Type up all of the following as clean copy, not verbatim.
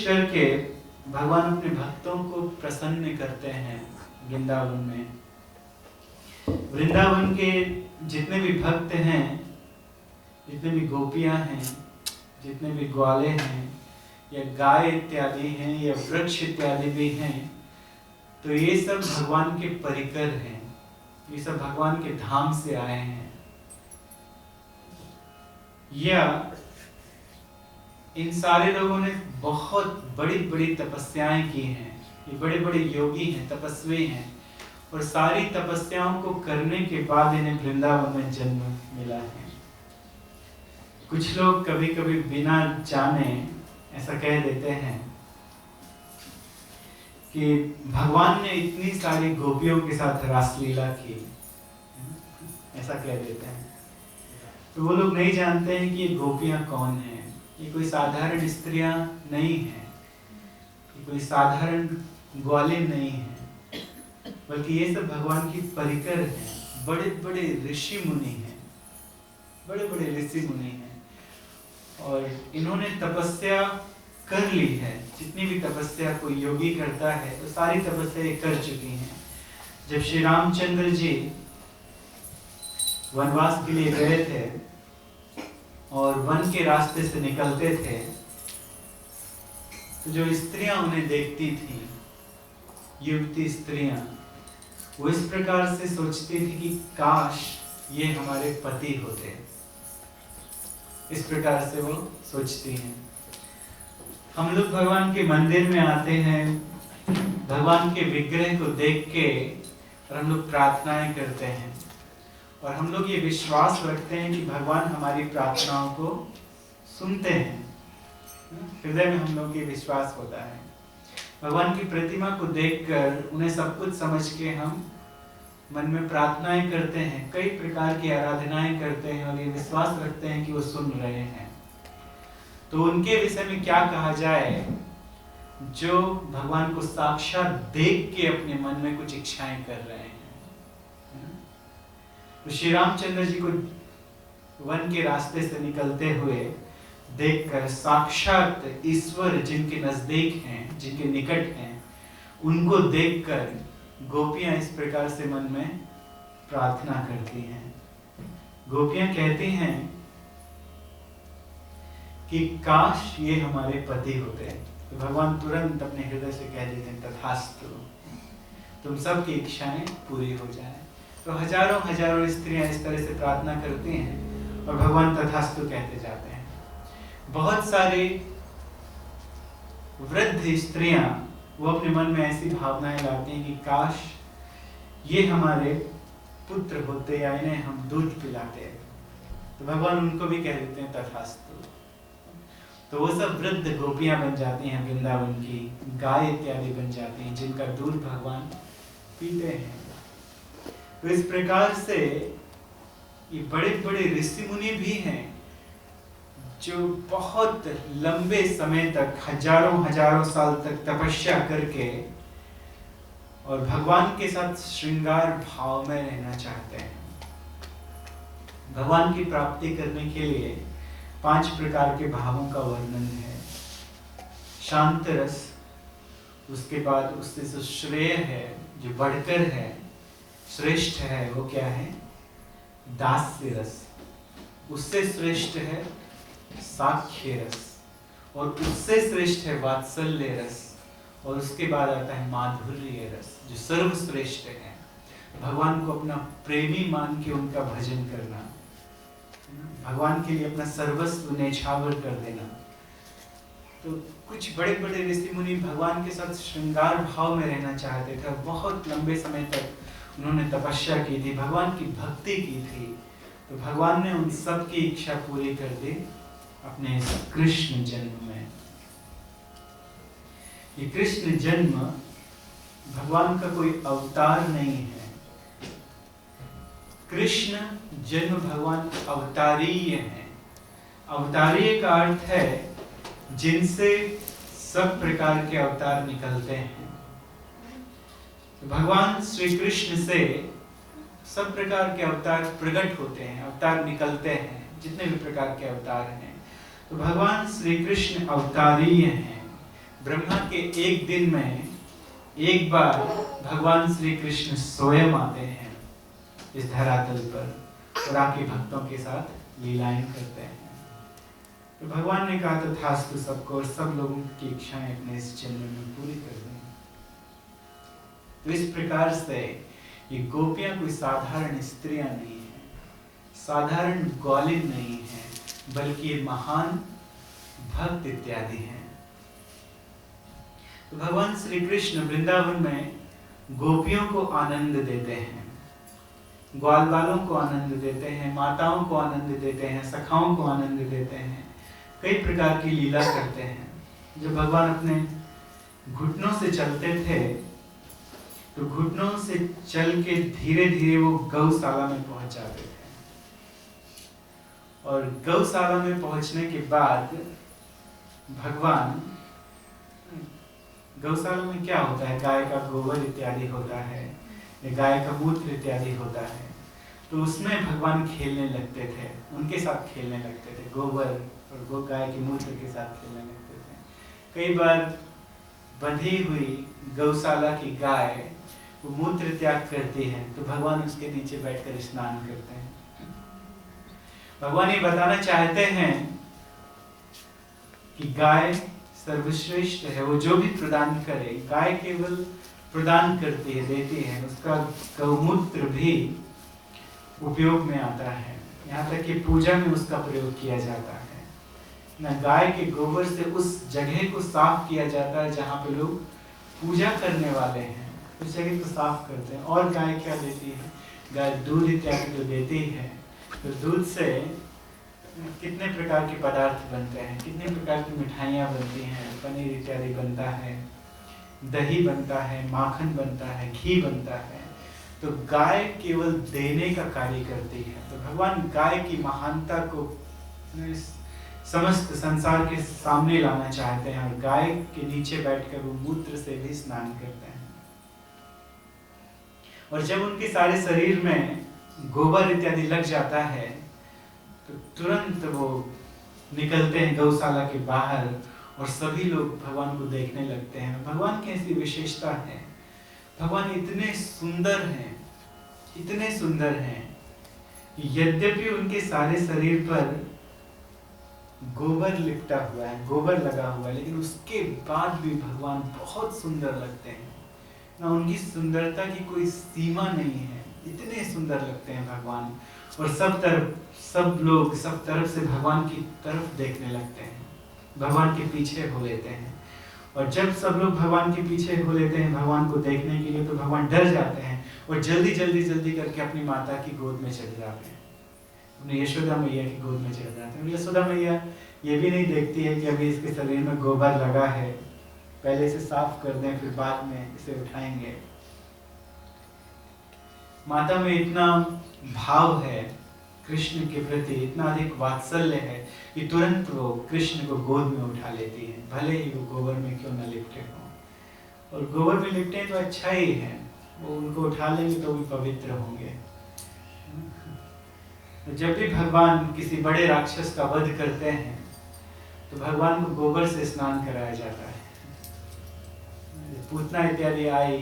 करके भगवान अपने भक्तों को प्रसन्न करते हैं। वृंदावन में, वृंदावन के जितने भी भक्त हैं, जितने भी गोपियां हैं, जितने भी ग्वाले हैं या गाय इत्यादि हैं या वृक्ष इत्यादि भी हैं, तो ये सब भगवान के परिकर हैं, ये सब भगवान के धाम से आए हैं। या इन सारे लोगों ने बहुत बड़ी बड़ी तपस्याएं की हैं, ये बड़े बड़े योगी हैं, तपस्वी हैं, और सारी तपस्याओं को करने के बाद इन्हें वृंदावन में जन्म मिला है। कुछ लोग कभी कभी बिना जाने ऐसा कह देते हैं कि भगवान ने इतनी सारी गोपियों के साथ रासलीला की, ऐसा कह देते हैं। तो वो लोग नहीं जानते हैं कि ये गोपियां कौन हैं। ये कोई साधारण स्त्रियां नहीं हैं, ये कोई साधारण ग्वालिन नहीं है, बल्कि ये सब भगवान की परिकर हैं, बड़े बड़े ऋषि मुनि हैं, बड़े बड़े ऋषि मुनि हैं। और इन्होंने तपस्या कर ली है, जितनी भी तपस्या कोई योगी करता है तो सारी तपस्या ये कर चुकी हैं। जब श्री रामचंद्र जी वनवास के लिए गए थे और वन के रास्ते से निकलते थे, तो जो स्त्रियां उन्हें देखती थी, युवती स्त्रियां, वो इस प्रकार से सोचती थी कि काश ये हमारे पति होते। इस प्रकार से वो सोचती हैं। हम लोग भगवान के मंदिर में आते हैं, भगवान के विग्रह को देख के और हम लोग प्रार्थनाएं करते हैं, और हम लोग ये विश्वास रखते हैं कि भगवान हमारी प्रार्थनाओं को सुनते हैं। हृदय में हम लोग ये विश्वास होता है। भगवान की प्रतिमा को देखकर उन्हें सब कुछ समझ के हम मन में प्रार्थनाएं करते हैं, कई प्रकार की आराधनाएं करते हैं, और ये विश्वास रखते हैं कि वो सुन रहे हैं। तो उनके विषय में क्या कहा जाए जो भगवान को साक्षात देख के अपने मन में कुछ इच्छाएं कर रहे हैं। तो श्री रामचंद्र जी को वन के रास्ते से निकलते हुए देखकर साक्षात ईश्वर जिनके नजदीक हैं, जिनके निकट हैं, उनको देखकर गोपियां इस प्रकार से मन में प्रार्थना करती हैं। गोपियां कहती हैं कि काश ये हमारे पति होते। तो भगवान तुरंत अपने हृदय से कह देते हैं, तथास्तु, तुम सबकी इच्छाएं पूरी हो जाए। तो हजारों हजारों स्त्रियां इस तरह से प्रार्थना करती हैं और भगवान तथास्तु कहते जाते हैं। बहुत सारी वृद्ध स्त्रियां वो अपने मन में ऐसी भावनाएं लाती हैं कि काश ये हमारे पुत्र होते या इन्हें हम दूध पिलाते। तो भगवान उनको भी कह देते हैं तथास्तु। तो वो सब वृद्ध गोपियां बन जाती हैं, वृंदावन की गाय इत्यादि बन जाती हैं, जिनका दूध भगवान पीते हैं। तो इस प्रकार से ये बड़े बड़े ऋषि मुनि भी हैं जो बहुत लंबे समय तक, हजारों हजारों साल तक तपस्या करके और भगवान के साथ श्रृंगार भाव में रहना चाहते हैं। भगवान की प्राप्ति करने के लिए 5 प्रकार के भावों का वर्णन है। शांत रस, उसके बाद उससे जो श्रेय है, जो बढ़कर है, श्रेष्ठ है, वो क्या है? दास्य रस। उससे श्रेष्ठ है साख्य रस, और उससे श्रेष्ठ है वात्सल्य रस, और उसके बाद आता है माधुर्य रस, जो सर्वश्रेष्ठ है। भगवान को अपना प्रेमी मान के उनका भजन करना, भगवान के लिए अपना सर्वस्व न्यौछावर कर देना। तो कुछ बड़े बड़े ऋषि मुनि भगवान के साथ श्रृंगार भाव में रहना चाहते थे। बहुत लंबे समय तक उन्होंने तपस्या की थी, भगवान की भक्ति की थी। तो भगवान ने उन सब की इच्छा पूरी कर दी अपने कृष्ण जन्म में। ये कृष्ण जन्म भगवान का कोई अवतार नहीं है। कृष्ण जन्म भगवान अवतारीय है। अवतारीय का अर्थ है जिनसे सब प्रकार के अवतार निकलते हैं। तो भगवान श्री कृष्ण से सब प्रकार के अवतार प्रकट होते हैं, अवतार निकलते हैं, जितने भी प्रकार के अवतार हैं। तो भगवान श्री कृष्ण अवतारीय हैं। ब्रह्मा के एक दिन में एक बार भगवान श्री कृष्ण स्वयं आते हैं इस धरातल पर और आके भक्तों के साथ लीलाएं करते हैं। तो भगवान ने कहा तथास्तु सबको, और सब लोगों की इच्छाएं अपने इस जन्म में पूरी कर दें। तो इस प्रकार से ये गोपियां कोई साधारण स्त्रियां नहीं है, साधारण ग्वालिन नहीं है, बल्कि ये महान भक्त इत्यादि हैं। तो भगवान श्री कृष्ण वृंदावन में गोपियों को आनंद देते हैं, ग्वाल बालों को आनंद देते हैं, माताओं को आनंद देते हैं, सखाओं को आनंद देते हैं, कई प्रकार की लीला करते हैं। जब भगवान अपने घुटनों से चलते थे तो घुटनों से चल के धीरे धीरे वो गौशाला में पहुंच जाते थे, और गौशाला में पहुंचने के बाद भगवान, गौशाला में क्या होता है, गाय का गोबर इत्यादि होता है, गाय का मूत्र इत्यादि होता है, तो उसमें भगवान खेलने लगते थे, उनके साथ खेलने लगते थे, गोबर और गाय के मूत्र के साथ खेलने लगते थे। कई बार बंधी हुई गौशाला की गाय वो मूत्र त्याग करती है तो भगवान उसके नीचे बैठकर स्नान करते हैं। भगवान ये बताना चाहते हैं कि गाय सर्वश्रेष्ठ है, वो जो भी प्रदान करे, गाय केवल प्रदान करती है, देती है, उसका गौमूत्र भी उपयोग में आता है, यहाँ तक कि पूजा में उसका प्रयोग किया जाता है ना। गाय के गोबर से उस जगह को साफ किया जाता है जहाँ पे लोग पूजा करने वाले हैं, उस जगह को साफ करते हैं। और गाय क्या देती है, गाय दूध इत्यादि तो देती है, तो दूध से कितने प्रकार के पदार्थ बनते हैं, कितने प्रकार की मिठाइयाँ बनती हैं, पनीर इत्यादि बनता है, दही बनता है, माखन बनता है, घी बनता है। तो गाय केवल देने का कार्य करती है। तो भगवान गाय की महानता को समस्त संसार के सामने लाना चाहते हैं, और गाय के नीचे बैठकर वो मूत्र से भी स्नान करते हैं। और जब उनके सारे शरीर में गोबर इत्यादि लग जाता है तो तुरंत वो निकलते हैं गौशाला के बाहर, और सभी लोग भगवान को देखने लगते हैं। भगवान की ऐसी विशेषता है, भगवान इतने सुंदर हैं, इतने सुंदर हैं, यद्यपि उनके सारे शरीर पर गोबर लिपटा हुआ है, गोबर लगा हुआ है, लेकिन उसके बाद भी भगवान बहुत सुंदर लगते हैं ना। उनकी सुंदरता की कोई सीमा नहीं है, इतने सुंदर लगते हैं भगवान। और सब लोग सब तरफ से भगवान की तरफ देखने लगते हैं, भगवान के पीछे हो लेते हैं। और जब सब लोग भगवान के पीछे हो लेते हैं भगवान को देखने के लिए, तो भगवान डर जाते हैं और जल्दी जल्दी जल्दी करके अपनी माता की गोद में चले जाते हैं, अपनी यशोदा मैया की गोद में चले जाते हैं। यशोदा मैया ये भी नहीं देखती है कि अभी इसके शरीर में गोबर लगा है, पहले इसे साफ कर दें फिर बाद में इसे उठाएंगे। माता में इतना भाव है कृष्ण के प्रति, इतना अधिक वात्सल्य है कि तुरंत वो कृष्ण को गोद में उठा लेती है, भले ही वो गोबर में क्यों न लिपटे हों। और गोबर में लिपटे तो अच्छा ही है, वो उनको उठा लेंगे तो भी पवित्र होंगे। तो जब भी भगवान किसी बड़े राक्षस का वध करते हैं तो भगवान को गोबर से स्नान कराया जाता है। पूतना इत्यादि आई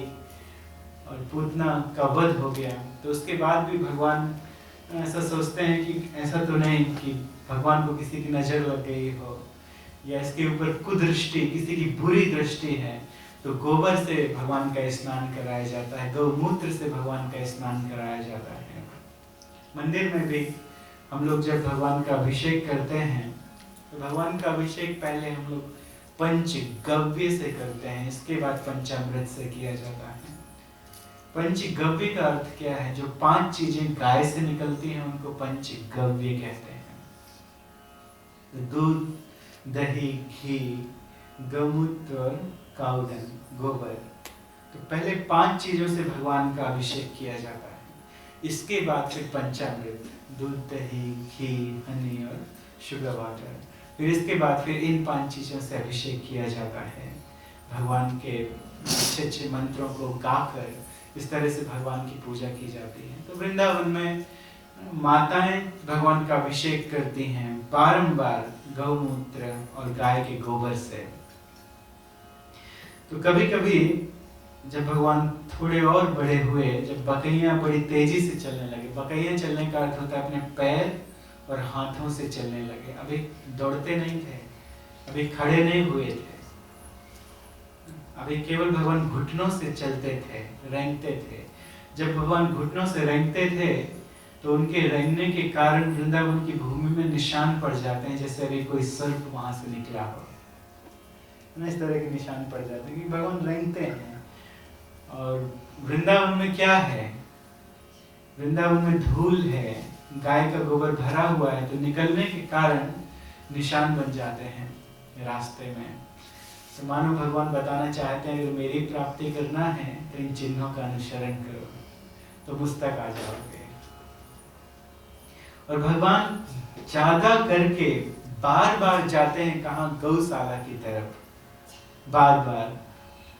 और पूतना का वध हो गया, तो उसके बाद भी भगवान ऐसा सोचते हैं कि ऐसा तो नहीं कि भगवान को किसी की नजर लग गई हो या इसके ऊपर कुदृष्टि, किसी की बुरी दृष्टि है, तो गोबर से भगवान का स्नान कराया जाता है, गौमूत्र से भगवान का स्नान कराया जाता है। मंदिर में भी हम लोग जब भगवान का अभिषेक करते हैं तो भगवान का अभिषेक पहले हम लोग पंचगव्य से करते हैं, इसके बाद पंचामृत से किया जाता है। पंचगव्य का अर्थ क्या है, जो 5 चीजें गाय से निकलती हैं उनको पंचगव्य कहते हैं। दूध, दही, घी, गौमूत्र और काउडंग, गोबर। तो पहले 5 चीजों से भगवान का अभिषेक किया जाता है, इसके बाद फिर पंचामृत, दूध, दही, घी, हनी और शुगर वाटर, फिर इसके बाद फिर इन 5 चीजों से अभिषेक किया जाता है। भगवान के अच्छे अच्छे मंत्रों को गाकर इस तरह से भगवान की पूजा की जाती है। तो वृंदावन में माताएं भगवान का अभिषेक करती हैं बारंबार गौमूत्र और गाय के गोबर से। तो कभी कभी जब भगवान थोड़े और बड़े हुए, जब बकैयां बड़ी तेजी से चलने लगे, बकैयां चलने का अर्थ होता है अपने पैर और हाथों से चलने लगे। अभी दौड़ते नहीं थे, अभी खड़े नहीं हुए थे, अभी केवल भगवान घुटनों से चलते थे, रेंगते थे। जब भगवान घुटनों से रेंगते थे तो उनके रेंगने के कारण वृंदावन की भूमि में निशान पड़ जाते हैं, जैसे अभी कोई सर्प वहां से निकला हो, इस तरह के निशान पड़ जाते हैं क्योंकि भगवान रेंगते हैं। और वृंदावन में क्या है, वृंदावन में धूल है, गाय का गोबर भरा हुआ है, तो निकलने के कारण निशान बन जाते हैं रास्ते में। तो मानो भगवान बताना चाहते हैं अगर मेरी प्राप्ति करना है तो इन चिन्हों का अनुसरण करो तो मुझ तक आ जाओगे। और भगवान ज्यादा करके बार बार जाते हैं कहाँ, गौशाला की तरफ, बार बार।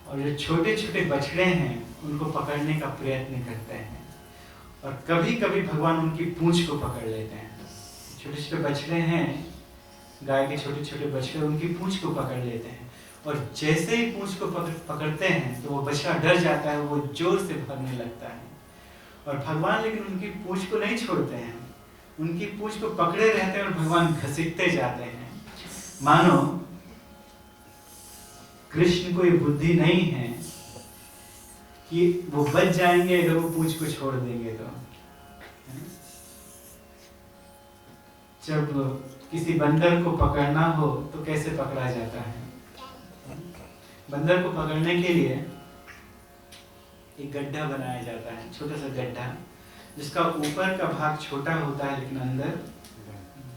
और जो छोटे छोटे बछड़े हैं उनको पकड़ने का प्रयत्न करते हैं, और कभी कभी भगवान उनकी पूंछ को पकड़ लेते हैं। छोटे छोटे बछड़े हैं, गाय के छोटे छोटे बछड़े, उनकी पूंछ को पकड़ लेते हैं, और जैसे ही पूंछ को पकड़ते हैं तो वो बछड़ा डर जाता है, वो जोर से भगने लगता है। और भगवान लेकिन उनकी पूंछ को नहीं छोड़ते हैं, उनकी पूंछ को पकड़े रहते हैं और भगवान घसीटते जाते हैं। मानो कृष्ण को ये बुद्धि नहीं है कि वो बच जाएंगे अगर वो पूंछ को छोड़ देंगे तो। जब किसी बंदर को पकड़ना हो तो कैसे पकड़ा जाता है? बंदर को पकड़ने के लिए एक गड्ढा बनाया जाता है, छोटा सा गड्ढा, जिसका ऊपर का भाग छोटा होता है लेकिन अंदर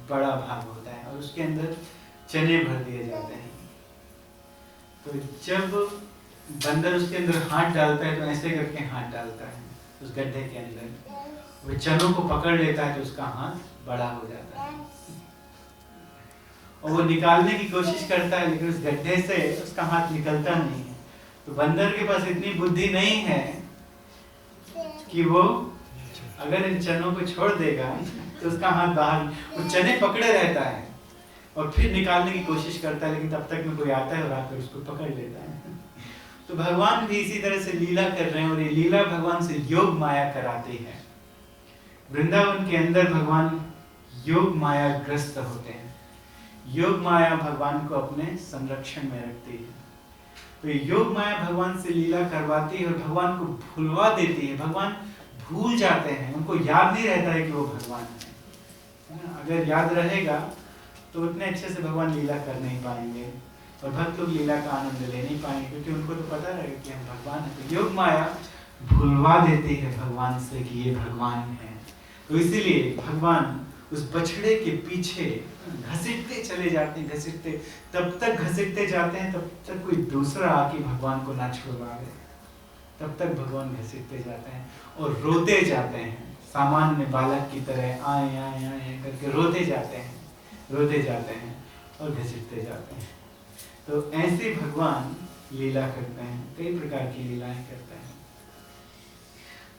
बड़ा भाग होता है, और उसके अंदर चने भर दिए जाते हैं। तो जब बंदर उसके अंदर हाथ डालता है तो ऐसे करके हाथ डालता है उस गड्ढे के अंदर, वो चनों को पकड़ लेता है तो उसका हाथ बड़ा हो जाता है, और वो निकालने की कोशिश करता है लेकिन उस गड्ढे से उसका हाथ निकलता नहीं है। तो बंदर के पास इतनी बुद्धि नहीं है कि वो अगर इन चनों को छोड़ देगा तो उसका हाथ बाहर, वो चने पकड़े रहता है और फिर निकालने की कोशिश करता है, लेकिन तब तक में कोई आता है और आकर उसको पकड़ लेता है। तो भगवान भी इसी तरह से लीला कर रहे हैं, और ये लीला भगवान से योग माया कराती है। वृंदावन के अंदर भगवान योग माया ग्रस्त होते हैं, योग माया भगवान को अपने संरक्षण में रखती है। तो योग माया भगवान से लीला करवाती है और भगवान को भुलवा देती है। भगवान भूल जाते हैं, उनको याद नहीं रहता है कि वो भगवान है। अगर याद रहेगा तो उतने अच्छे से भगवान लीला कर नहीं पाएंगे, और भक्त लोग लीला का आनंद ले नहीं पाएंगे, क्योंकि उनको तो पता रहेगा कि हम भगवान हैं। तो योग माया भुलवा देती है भगवान से कि ये भगवान है। तो इसीलिए भगवान उस बछड़े के पीछे घसीटते चले जाते हैं, घसीटते तब तक घसीटते जाते हैं तब तक कोई दूसरा आके भगवान को ना छुड़वा दे, तब तक भगवान घसीटते जाते हैं और रोते जाते हैं, सामान्य बालक की तरह आए आए आए करके रोते जाते हैं और घसीटते जाते हैं। तो ऐसे भगवान लीला करते हैं, कई प्रकार की लीलाएं करते हैं।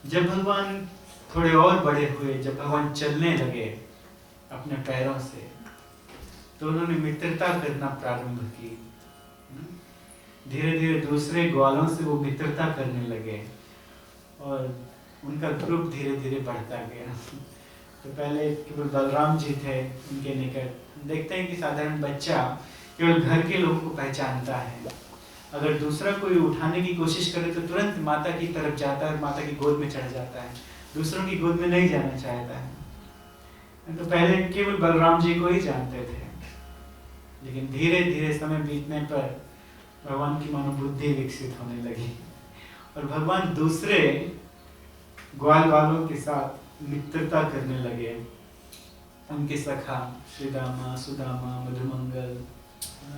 जब भगवान थोड़े और बड़े हुए, जब भगवान चलने लगे अपने पैरों से, तो उन्होंने मित्रता करना प्रारंभ की। धीरे धीरे दूसरे ग्वालों से वो मित्रता करने लगे और उनका ग्रुप धीरे धीरे बढ़ता गया। तो पहले केवल बलराम जी थे उनके निकट। देखते हैं कि साधारण बच्चा केवल घर के लोगों को पहचानता है, अगर दूसरा कोई उठाने की कोशिश करे तो तुरंत माता की तरफ जाता है और माता की गोद में चढ़ जाता है, दूसरों की गोद में नहीं जाना चाहता है। तो पहले केवल बलराम जी को ही जानते थे, लेकिन धीरे धीरे समय बीतने पर भगवान की मनोबुद्धि विकसित होने लगी और भगवान दूसरे ग्वाल वालों के साथ मित्रता करने लगे। उनके सखा श्रीदामा, सुदामा, मधुमंगल,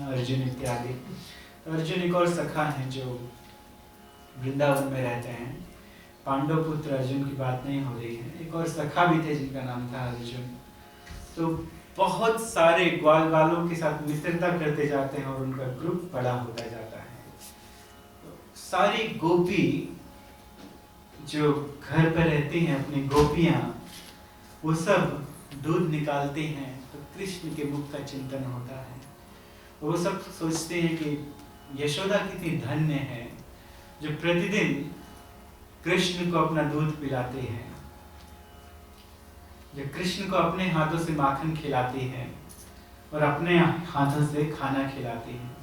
अर्जुन इत्यादि। अर्जुन एक और सखा हैं जो वृंदावन में रहते हैं। पांडव पुत्र अर्जुन की बात नहीं हो रही है, एक और सखा भी थे जिनका नाम था अर्जुन। तो बहुत सारे ग्वाल वालों के साथ मित्रता करते जाते हैं और उनका ग्रुप बड़ा होता जाता है। तो सारी गोपी जो घर पर रहती हैं, अपनी गोपियां, वो सब दूध निकालती हैं तो कृष्ण के मुख का चिंतन होता है। वो सब सोचते हैं कि यशोदा कितनी धन्य है जो प्रतिदिन कृष्ण को अपना दूध पिलाती है, जो कृष्ण को अपने हाथों से माखन खिलाती है और अपने हाथों से खाना खिलाती है।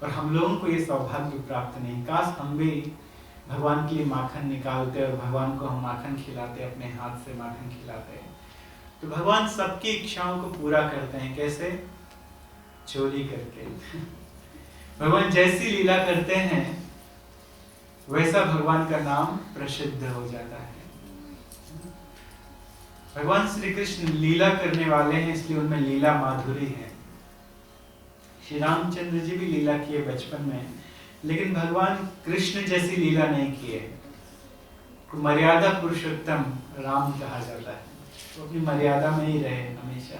और हम लोगों को ये सौभाग्य प्राप्त नहीं। काश हम भी भगवान के लिए माखन निकालते और भगवान को हम माखन खिलाते, अपने हाथ से माखन खिलाते। तो भगवान सबकी इच्छाओं को पूरा करते हैं। कैसे? चोरी करके। भगवान जैसी लीला करते हैं वैसा भगवान का नाम प्रसिद्ध हो जाता है। भगवान श्री कृष्ण लीला करने वाले हैं, इसलिए उनमें लीला माधुरी है। श्री रामचंद्र जी भी लीला किए बचपन में, लेकिन भगवान कृष्ण जैसी लीला नहीं किए। मर्यादा पुरुषोत्तम राम कहा जाता है, तो अपनी मर्यादा में ही रहे हमेशा।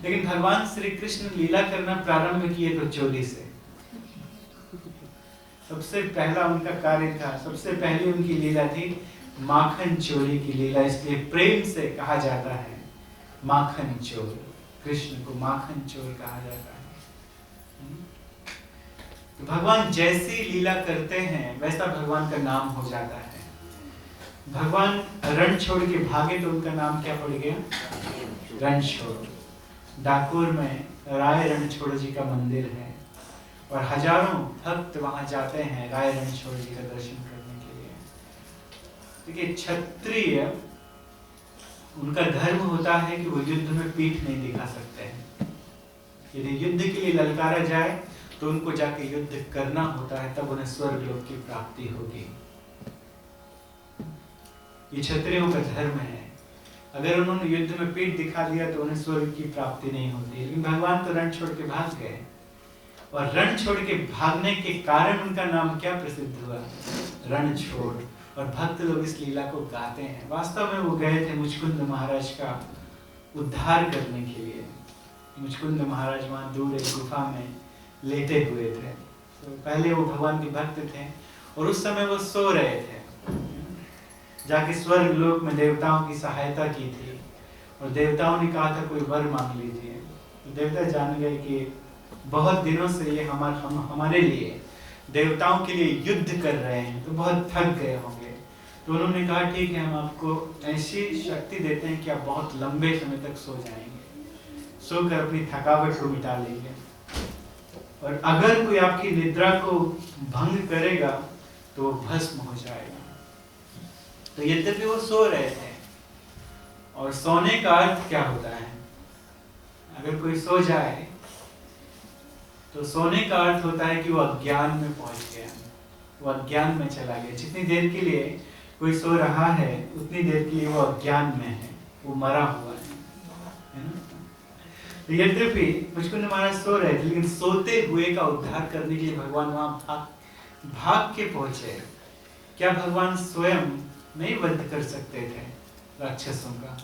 लेकिन भगवान श्री कृष्ण लीला करना प्रारंभ किए तो चोरी से। सबसे पहला उनका कार्य था, सबसे पहली उनकी लीला थी माखन चोरी की लीला। इसलिए प्रेम से कहा जाता है माखन चोर। कृष्ण को माखन चोर कहा जाता है। तो भगवान जैसी लीला करते हैं वैसा भगवान का नाम हो जाता है। भगवान रण छोड़ के भागे तो उनका नाम क्या पड़ गया? रणछोड़। डाकोर में राय रणछोड़ जी का मंदिर है और हजारों भक्त वहां जाते हैं राय रणछोड़ जी का दर्शन करने के लिए। देखिए, क्षत्रिय उनका धर्म होता है कि वो युद्ध में पीठ नहीं दिखा सकते हैं। यदि युद्ध के लिए ललकारा जाए तो उनको जाके युद्ध करना होता है, तब उन्हें स्वर्ग लोक की प्राप्ति होगी। ये क्षत्रियों का धर्म है। अगर उन्होंने युद्ध में पीठ दिखा दिया तो उन्हें स्वर्ग की प्राप्ति नहीं होती। लेकिन भगवान तो रण छोड़ के भाग गए, और रण छोड़ के भागने के कारण उनका नाम क्या प्रसिद्ध हुआ? रणछोड़। और भक्त लोग इस लीला को गाते हैं। वास्तव में वो गए थे मुचकुंद महाराज का उद्धार करने के लिए। मुचकुंद महाराज वहां दूर एक गुफा में लेटे हुए थे। तो पहले वो भगवान के भक्त थे और उस समय वो सो रहे थे। जाके स्वर्ग लोक में देवताओं की सहायता की थी और देवताओं ने कहा था कोई वर मांग लीजिए। तो देवता जान गए कि बहुत दिनों से ये हमारे लिए, देवताओं के लिए युद्ध कर रहे हैं, तो बहुत थक गए होंगे। तो उन्होंने कहा ठीक है, हम आपको ऐसी शक्ति देते हैं कि आप बहुत लंबे समय तक सो जाएंगे, सोकर अपनी थकावट को मिटा लेंगे। और अगर कोई आपकी निद्रा को भंग करेगा तो वो भस्म हो जाएगा। तो यद्यपि वो सो रहे थे, और सोने का अर्थ क्या होता है? अगर कोई सो जाए तो सोने का अर्थ होता है कि वो अज्ञान में पहुंच गया, वो अज्ञान में चला गया। जितनी देर के लिए कोई सो रहा है उतनी देर के लिए वो अज्ञान में है, वो मरा हुआ है ना? तो यद्यपि मुचकुंद महाराज सो रहे थे, लेकिन सोते हुए का उद्धार करने के लिए भगवान वहां भाग के पहुंचे। क्या भगवान स्वयं नहीं वध कर सकते थे राक्षसों का?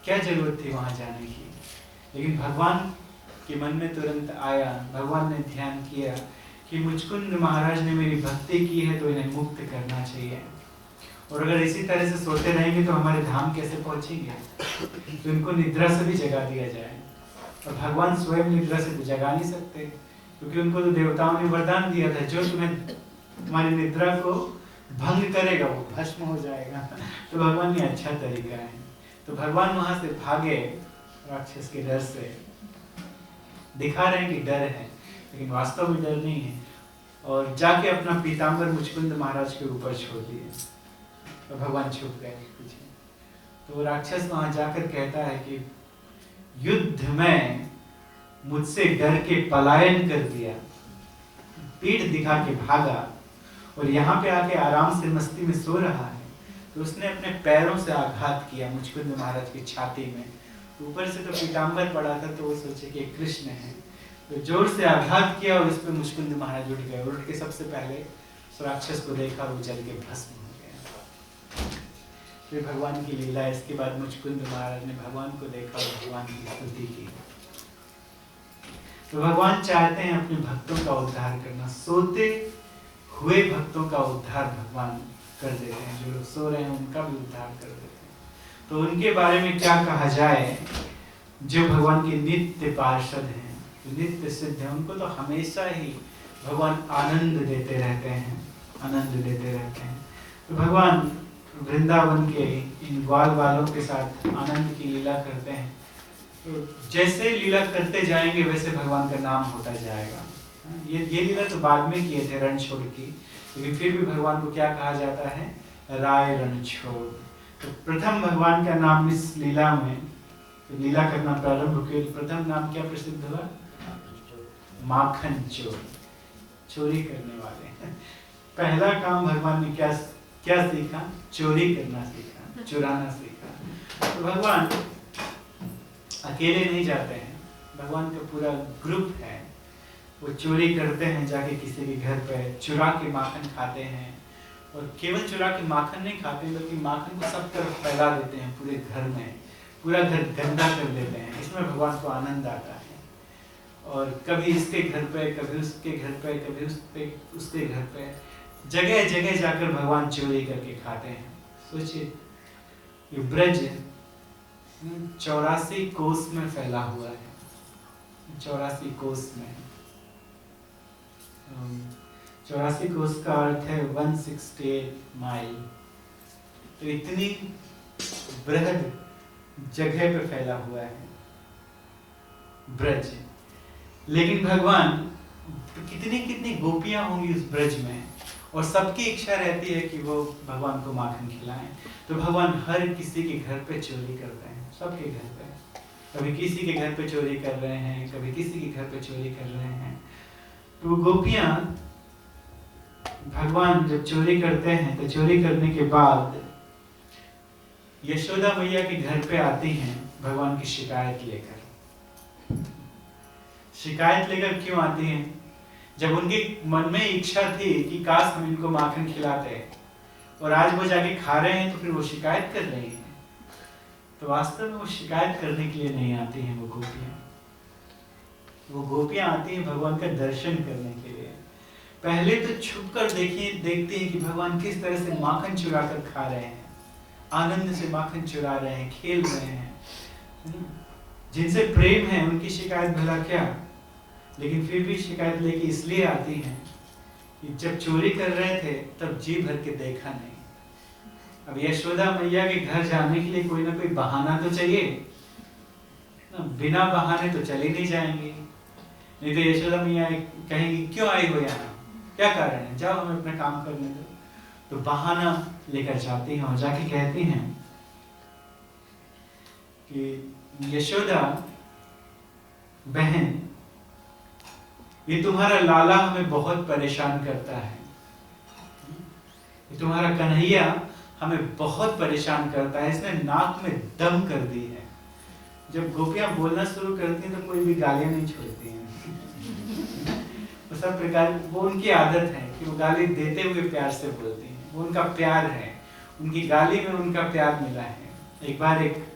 क्या जरूरत थी वहां जाने की? लेकिन भगवान के मन में तुरंत आया, भगवान ने ध्यान किया कि मुचकुंद महाराज ने मेरी भक्ति की है तो इन्हें मुक्त करना चाहिए। और अगर इसी तरह से सोते रहेंगे तो हमारे धाम कैसे पहुंचेंगे? तो इनको निद्रा से भी जगा दिया जाए। और भगवान स्वयं निद्रा से जगा नहीं सकते, क्योंकि उनको तो देवताओं ने वरदान दिया था जो तुम्हारी निद्रा को भंग करेगा वो भस्म हो जाएगा। तो भगवान ने अच्छा तरीका है। तो भगवान वहां से भागे राक्षस के डर से। दिखा रहे हैं कि डर है, लेकिन वास्तव में डर नहीं है। और जाके अपना पीताम्बर मुचकुंद महाराज के ऊपर छोड़ दिए, तो भगवान छुप गए पीछे। तो राक्षस वहां जाकर कहता है कि युद्ध में मुझसे डर के पलायन कर दिया, पीठ दिखा के भागा, और यहाँ पे आके आराम से मस्ती में सो रहा है। तो उसने अपने पैरों से आघात किया मुचकुंद महाराज की छाती में। ऊपर से तो पीताम्बर पड़ा था, तो वो सोचे कि कृष्ण है, तो जोर से आघात किया और उस पर मुचकुंद महाराज उठ गए। उठ के सबसे पहले राक्षस को देखा, वो जल के भस्म हो गया। फिर भगवान की लीला। इसके बाद मुचकुंद महाराज ने भगवान को देखा और भगवान की स्तुति की। तो भगवान चाहते हैं अपने भक्तों का उद्धार करना। सोते हुए भक्तों का उद्धार भगवान कर देते हैं। जो लोग सो रहे हैं उनका भी उद्धार कर देते हैं। तो उनके बारे में क्या कहा जाए? जो भगवान के नित्य पार्षद हैं, नित्य सिद्ध हैं, उनको तो हमेशा ही भगवान आनंद देते रहते हैं, आनंद देते रहते हैं। तो भगवान वृंदावन के इन ग्वाल वालों के साथ आनंद की लीला करते हैं। तो जैसे लीला करते जाएंगे वैसे भगवान का नाम होता जाएगा। ये लीला तो बाद में किए थे रणछोड़ की, लेकिन फिर भी भगवान को क्या कहा जाता है? राय रणछोड़। तो प्रथम भगवान का नाम इस लीला में, तो लीला करना प्रारंभ किए, प्रथम नाम क्या प्रसिद्ध हुआ? माखन चोर, चोरी करने वाले। पहला काम भगवान ने क्या सीखा? चोरी करना सीखा, चुराना सीखा। तो भगवान अकेले नहीं जाते हैं, भगवान का पूरा ग्रुप है। वो चोरी करते हैं, जाके किसी के घर पे चुरा के माखन खाते हैं। और केवल चुरा के माखन नहीं खाते, बल्कि माखन को सब तरफ फैला देते हैं पूरे घर में, पूरा घर गंदा कर देते हैं। इसमें भगवान को आनंद आता है। और कभी इसके घर पे, कभी उसके घर पे, कभी उसके घर पे, जगह जगह जाकर भगवान चोरी करके खाते हैं। सोचिए, ये ब्रज 84 कोस में फैला हुआ है, 84 कोस में। 84 कोस का अर्थ है 168 माइल। तो इतनी बृहद जगह पे फैला हुआ है ब्रज। लेकिन भगवान, कितनी कितनी गोपियां होंगी उस ब्रज में, और सबकी इच्छा रहती है कि वो भगवान को माखन खिलाएं। तो भगवान हर किसी के घर पे चोरी करते हैं, सबके घर पे। कभी किसी के घर पे चोरी कर रहे हैं, कभी किसी के घर पे चोरी कर रहे हैं। तो गोपियां, भगवान जब चोरी करते हैं तो चोरी करने के बाद यशोदा मैया के घर पे आती हैं भगवान की शिकायत लेकर। शिकायत लेकर क्यों आती हैं? जब उनके मन में इच्छा थी कि काश हम इनको माखन खिलाते, और आज वो जाके खा रहे हैं, तो फिर वो शिकायत कर रही हैं। तो वास्तव में वो शिकायत करने के लिए नहीं आती हैं वो गोपियां। वो गोपियां आती हैं भगवान का दर्शन करने के लिए। पहले तो छुप कर देखती हैं कि भगवान किस तरह से माखन चुरा कर खा रहे हैं, आनंद से माखन चुरा रहे हैं, खेल रहे हैं। जिनसे प्रेम है उनकी शिकायत भला क्या, लेकिन फिर भी शिकायत लेके इसलिए आती हैं कि जब चोरी कर रहे थे तब जी भर के देखा नहीं। अब यशोदा मैया के घर जाने के लिए कोई ना कोई बहाना तो चाहिए ना, बिना बहाने तो चले नहीं जाएंगे। नहीं तो यशोदा मैया कहेंगी क्यों आई हो यहाँ, क्या कारण है, जाओ हमें अपना काम करने दो। तो बहाना लेकर जाती हैं और जाके कहती हैं कि यशोदा बहन, ये तुम्हारा लाला हमें बहुत परेशान करता है, ये तुम्हारा कन्हैया हमें बहुत परेशान करता है, इसने नाक में दम कर दी है। जब गोपियां बोलना शुरू करती हैं तो कोई भी गालियां नहीं छोड़ती हैं। वो सब प्रकार, वो उनकी आदत है कि वो गाली देते हुए प्यार से बोलती हैं, वो उनका प्यार है, उनकी गाली में उनका प्यार मिला है। एक बार एक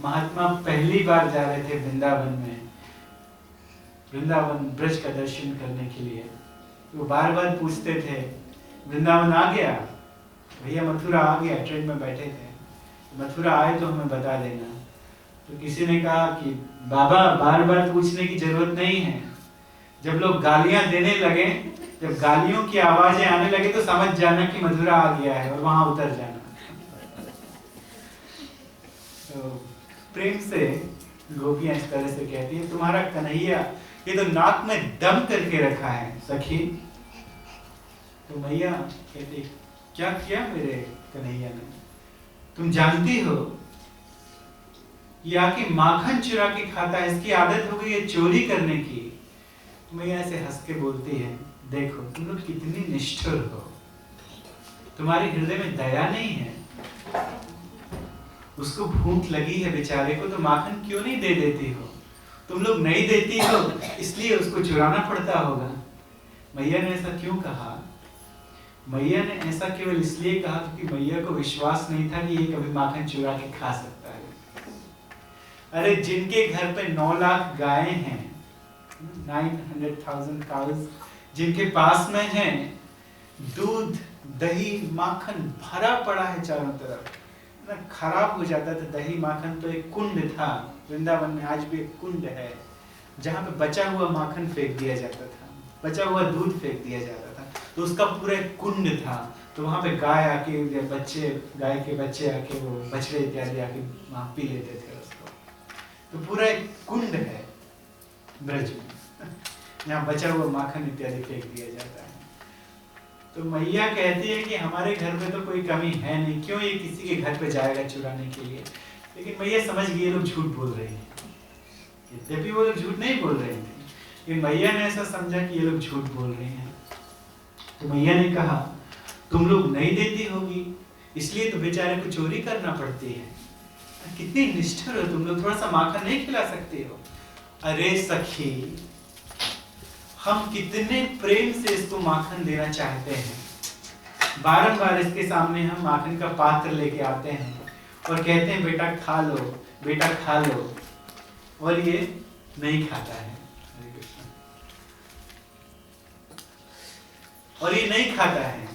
महात्मा पहली बार जा रहे थे वृंदावन में, वृंदावन ब्रज का दर्शन करने के लिए। वो बार बार पूछते थे, वृंदावन आ गया भैया, मथुरा आ गया, ट्रेन में बैठे थे, मथुरा आए तो हमें बता देना। तो किसी ने कहा कि बाबा बार बार पूछने की जरूरत नहीं है, जब लोग गालियां देने लगे, जब गालियों की आवाजें आने लगे तो समझ जाना कि मथुरा आ गया है और वहां उतर जाना। तो प्रेम से गोपियां इस तरह से कहती है, तुम्हारा कन्हैया ये तो नाक में दम करके रखा है सखी। तो मैया कहती, क्या किया मेरे कन्हैया ने, तुम जानती हो ये आके माखन चुरा के खाता है, इसकी आदत हो गई है चोरी करने की। तो मैया ऐसे हंस के बोलती है, देखो तुम लोग कितनी निष्ठुर हो, तुम्हारे हृदय में दया नहीं है। उसको भूख लगी है बेचारे को, तो माखन क्यों नहीं दे देती हो? तुम लोग नहीं देती हो इसलिए उसको चुराना पड़ता होगा। मैया ने ऐसा क्यों कहा? मैया ने ऐसा केवल इसलिए कहा क्योंकि मैया को विश्वास नहीं था कि ये कभी माखन चुरा के खा सकता है। अरे जिनके घर पे 9 लाख गायें हैं, 900,000 काउज जिनके पास में हैं, दूध दही माखन भरा पड़ा है चारों तरफ, ना खराब हो जाता था दही माखन। तो एक कुंड था वृंदावन में, आज भी एक कुंड है जहाँ पे बचा हुआ माखन फेंक दिया जाता था। बचा हुआ दूध फेंक दिया जाता था। तो उसका पूरा एक कुंड था, तो वहां पे गाय आके गाय के बच्चे आके वो बछड़े इत्यादि आके वहां पी लेते थे उसको। तो पूरा एक कुंड है ब्रज में, यहाँ बचा हुआ माखन इत्यादि फेंक दिया जाता है। तो मैया कहती है कि हमारे घर में तो कोई कमी है नहीं, क्यों ये किसी के घर पे जाएगा चुराने के लिए। लेकिन मैया समझ गई ये लोग झूठ बोल रहे हैं, यद्यपि वो लोग झूठ नहीं बोल रहे थे, लेकिन मैया ने ऐसा समझा कि ये लोग झूठ बोल रहे हैं। तो मैया ने कहा तुम लोग नहीं देती होगी इसलिए तो बेचारे को चोरी करना पड़ती है। कितनी निष्ठुर हो तुम लोग, थोड़ा सा माखन नहीं खिला सकते हो। अरे सखी, हम कितने प्रेम से इसको माखन देना चाहते हैं, बारंबार इसके सामने हम माखन का पात्र लेके आते हैं और कहते हैं बेटा खा लो, बेटा खा लो, और ये नहीं खाता है। हरे कृष्ण। और ये नहीं खाता है,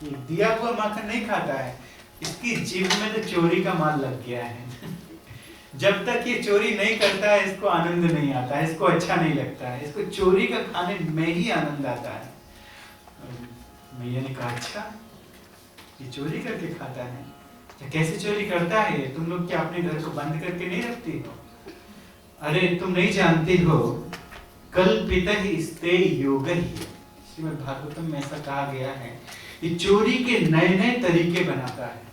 ये दिया हुआ माखन नहीं खाता है, इसकी जीभ में तो चोरी का माल लग गया है। जब तक ये चोरी नहीं करता है इसको आनंद नहीं आता है, इसको अच्छा नहीं लगता है, इसको चोरी का खाने में ही आनंद आता है। मैया ने कहा अच्छा ये चोरी करके खाता है, तो कैसे चोरी करता है ये? तुम लोग क्या अपने घर को बंद करके नहीं रखती हो? अरे तुम नहीं जानती हो, कल्पितः स्ते योगः, श्रीमद् भागवतम में ऐसा कहा गया है, ये चोरी के नए नए तरीके बनाता है।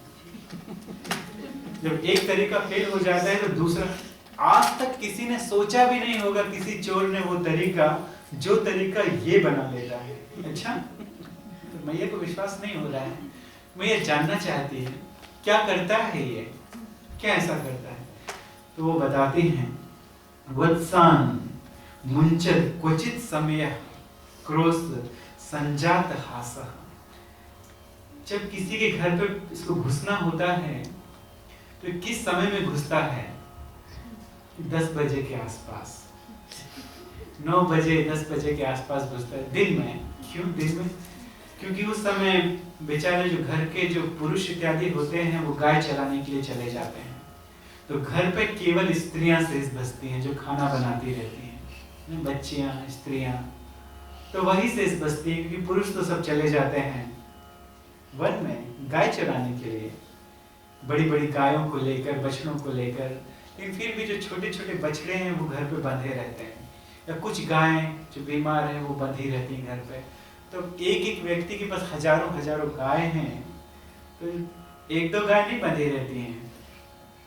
जब एक तरीका फेल हो जाता है तो दूसरा, आज तक किसी ने सोचा भी नहीं होगा किसी चोर ने वो तरीका, जो तरीका ये बना लेता है। अच्छा, तो मैया को विश्वास नहीं हो रहा है, मैया जानना चाहती है क्या करता है ये, क्या ऐसा करता है। तो वो बताती हैं वत्सान मुंचत क्वचित समय क्रोध संजात हासः। जब किसी के घर पे इसको घुसना होता है तो किस समय में घुसता है? 10 बजे के आसपास, 9 बजे 10 बजे के आसपास घुसता है दिन में। क्यों दिन में? क्योंकि उस समय बेचारे जो घर के जो पुरुष इत्यादि होते हैं वो गाय चलाने के लिए चले जाते हैं, तो घर पे केवल स्त्रियां शेष बचती हैं जो खाना बनाती रहती हैं, बच्चियां, स्त्रियां, तो वही शेष बचती है, क्योंकि पुरुष तो सब चले जाते हैं वन में गाय चराने के लिए, बड़ी बड़ी गायों को लेकर, बछड़ों को लेकर। लेकिन फिर भी जो छोटे छोटे बछड़े हैं वो घर पे बंधे रहते हैं, या कुछ गायें जो बीमार हैं वो बंधी रहती हैं घर पे। तो एक एक व्यक्ति के पास हजारों हजारों गाय हैं, तो एक दो गाय नहीं बंधी रहती हैं,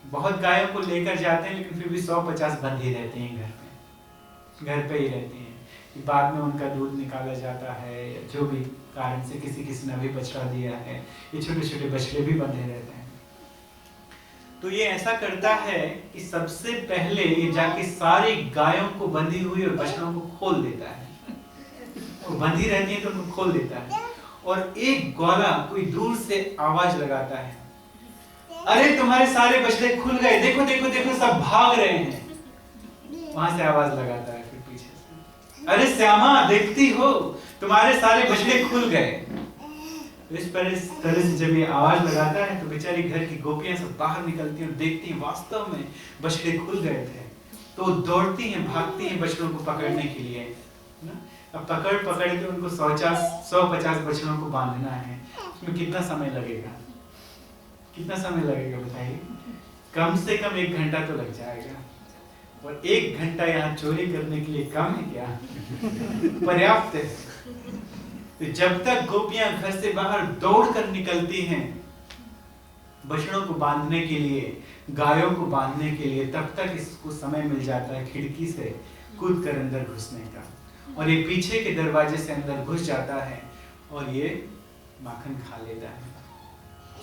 बहुत गायों को लेकर जाते हैं, लेकिन फिर भी 100-50 बंधी रहती हैं घर पे ही रहती हैं। बाद में उनका दूध निकाला जाता है, या जो भी कारण से किसी ने भी बछड़ा दिया है, ये छोटे छोटे बछड़े भी बंधे रहते हैं। तो ये ऐसा करता है कि सबसे पहले ये जाके सारी गायों को बंधी हुई और बछड़ों को खोल देता है, वो बंधी रहती है तो उनको खोल देता है, और एक ग्वाला कोई दूर से आवाज लगाता है, अरे तुम्हारे सारे बछड़े खुल गए, देखो देखो देखो सब भाग रहे हैं। वहां से आवाज लगाता है फिर पीछे से, अरे श्यामा देखती हो तुम्हारे सारे बछड़े खुल गए। इस तरह से जब ये आवाज लगाता है तो बेचारी घर की गोपियां सब बाहर निकलती हैं और देखती हैं वास्तव में बछड़े खुल गए थे, तो दौड़ती हैं, भागती हैं बछड़ों को पकड़ने के लिए ना। अब पकड़ के उनको 150 बछड़ों को बांधना है, उसमें कितना समय लगेगा? कितना समय लगेगा बताइए? कम से कम 1 घंटा तो लग जाएगा, और 1 घंटा यहाँ चोरी करने के लिए कम है क्या? पर्याप्त है। तो जब तक गोपियां घर से बाहर दौड़ कर निकलती हैं बछड़ों को बांधने के लिए, गायों को बांधने के लिए, तब तक इसको समय मिल जाता है खिड़की से कूद कर अंदर घुसने का, और ये पीछे के दरवाजे से अंदर घुस जाता है और ये माखन खा लेता है,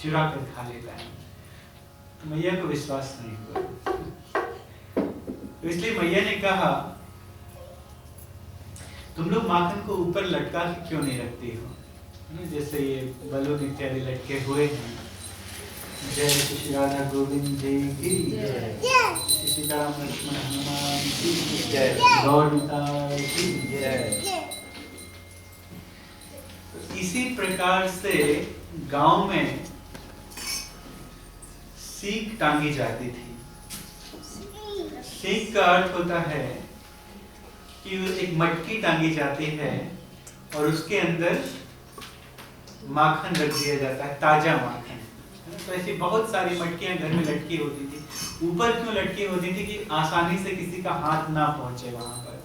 चुरा कर खा लेता है। तो मैया को विश्वास नहीं हुआ, तो इसलिए मैया ने कहा तुम लोग माखन को ऊपर लटका के क्यों नहीं रखती हो, जैसे ये बलून इत्यादि लटके हुए हैं। जय श्री राधा गोविंद जी की जय, श्री सीताराम लक्ष्मण हनुमान की जय, गौर माता की जय। इसी प्रकार से गांव में सीख टांगी जाती थी। सीख का अर्थ होता है कि एक मटकी टांगी जाती है और उसके अंदर माखन रख दिया जाता है, ताजा माखन। तो ऐसी बहुत सारी मटकियां घर में लटकी होती थी। ऊपर क्यों लटकी होती थी? कि आसानी से किसी का हाथ ना पहुंचे वहां पर,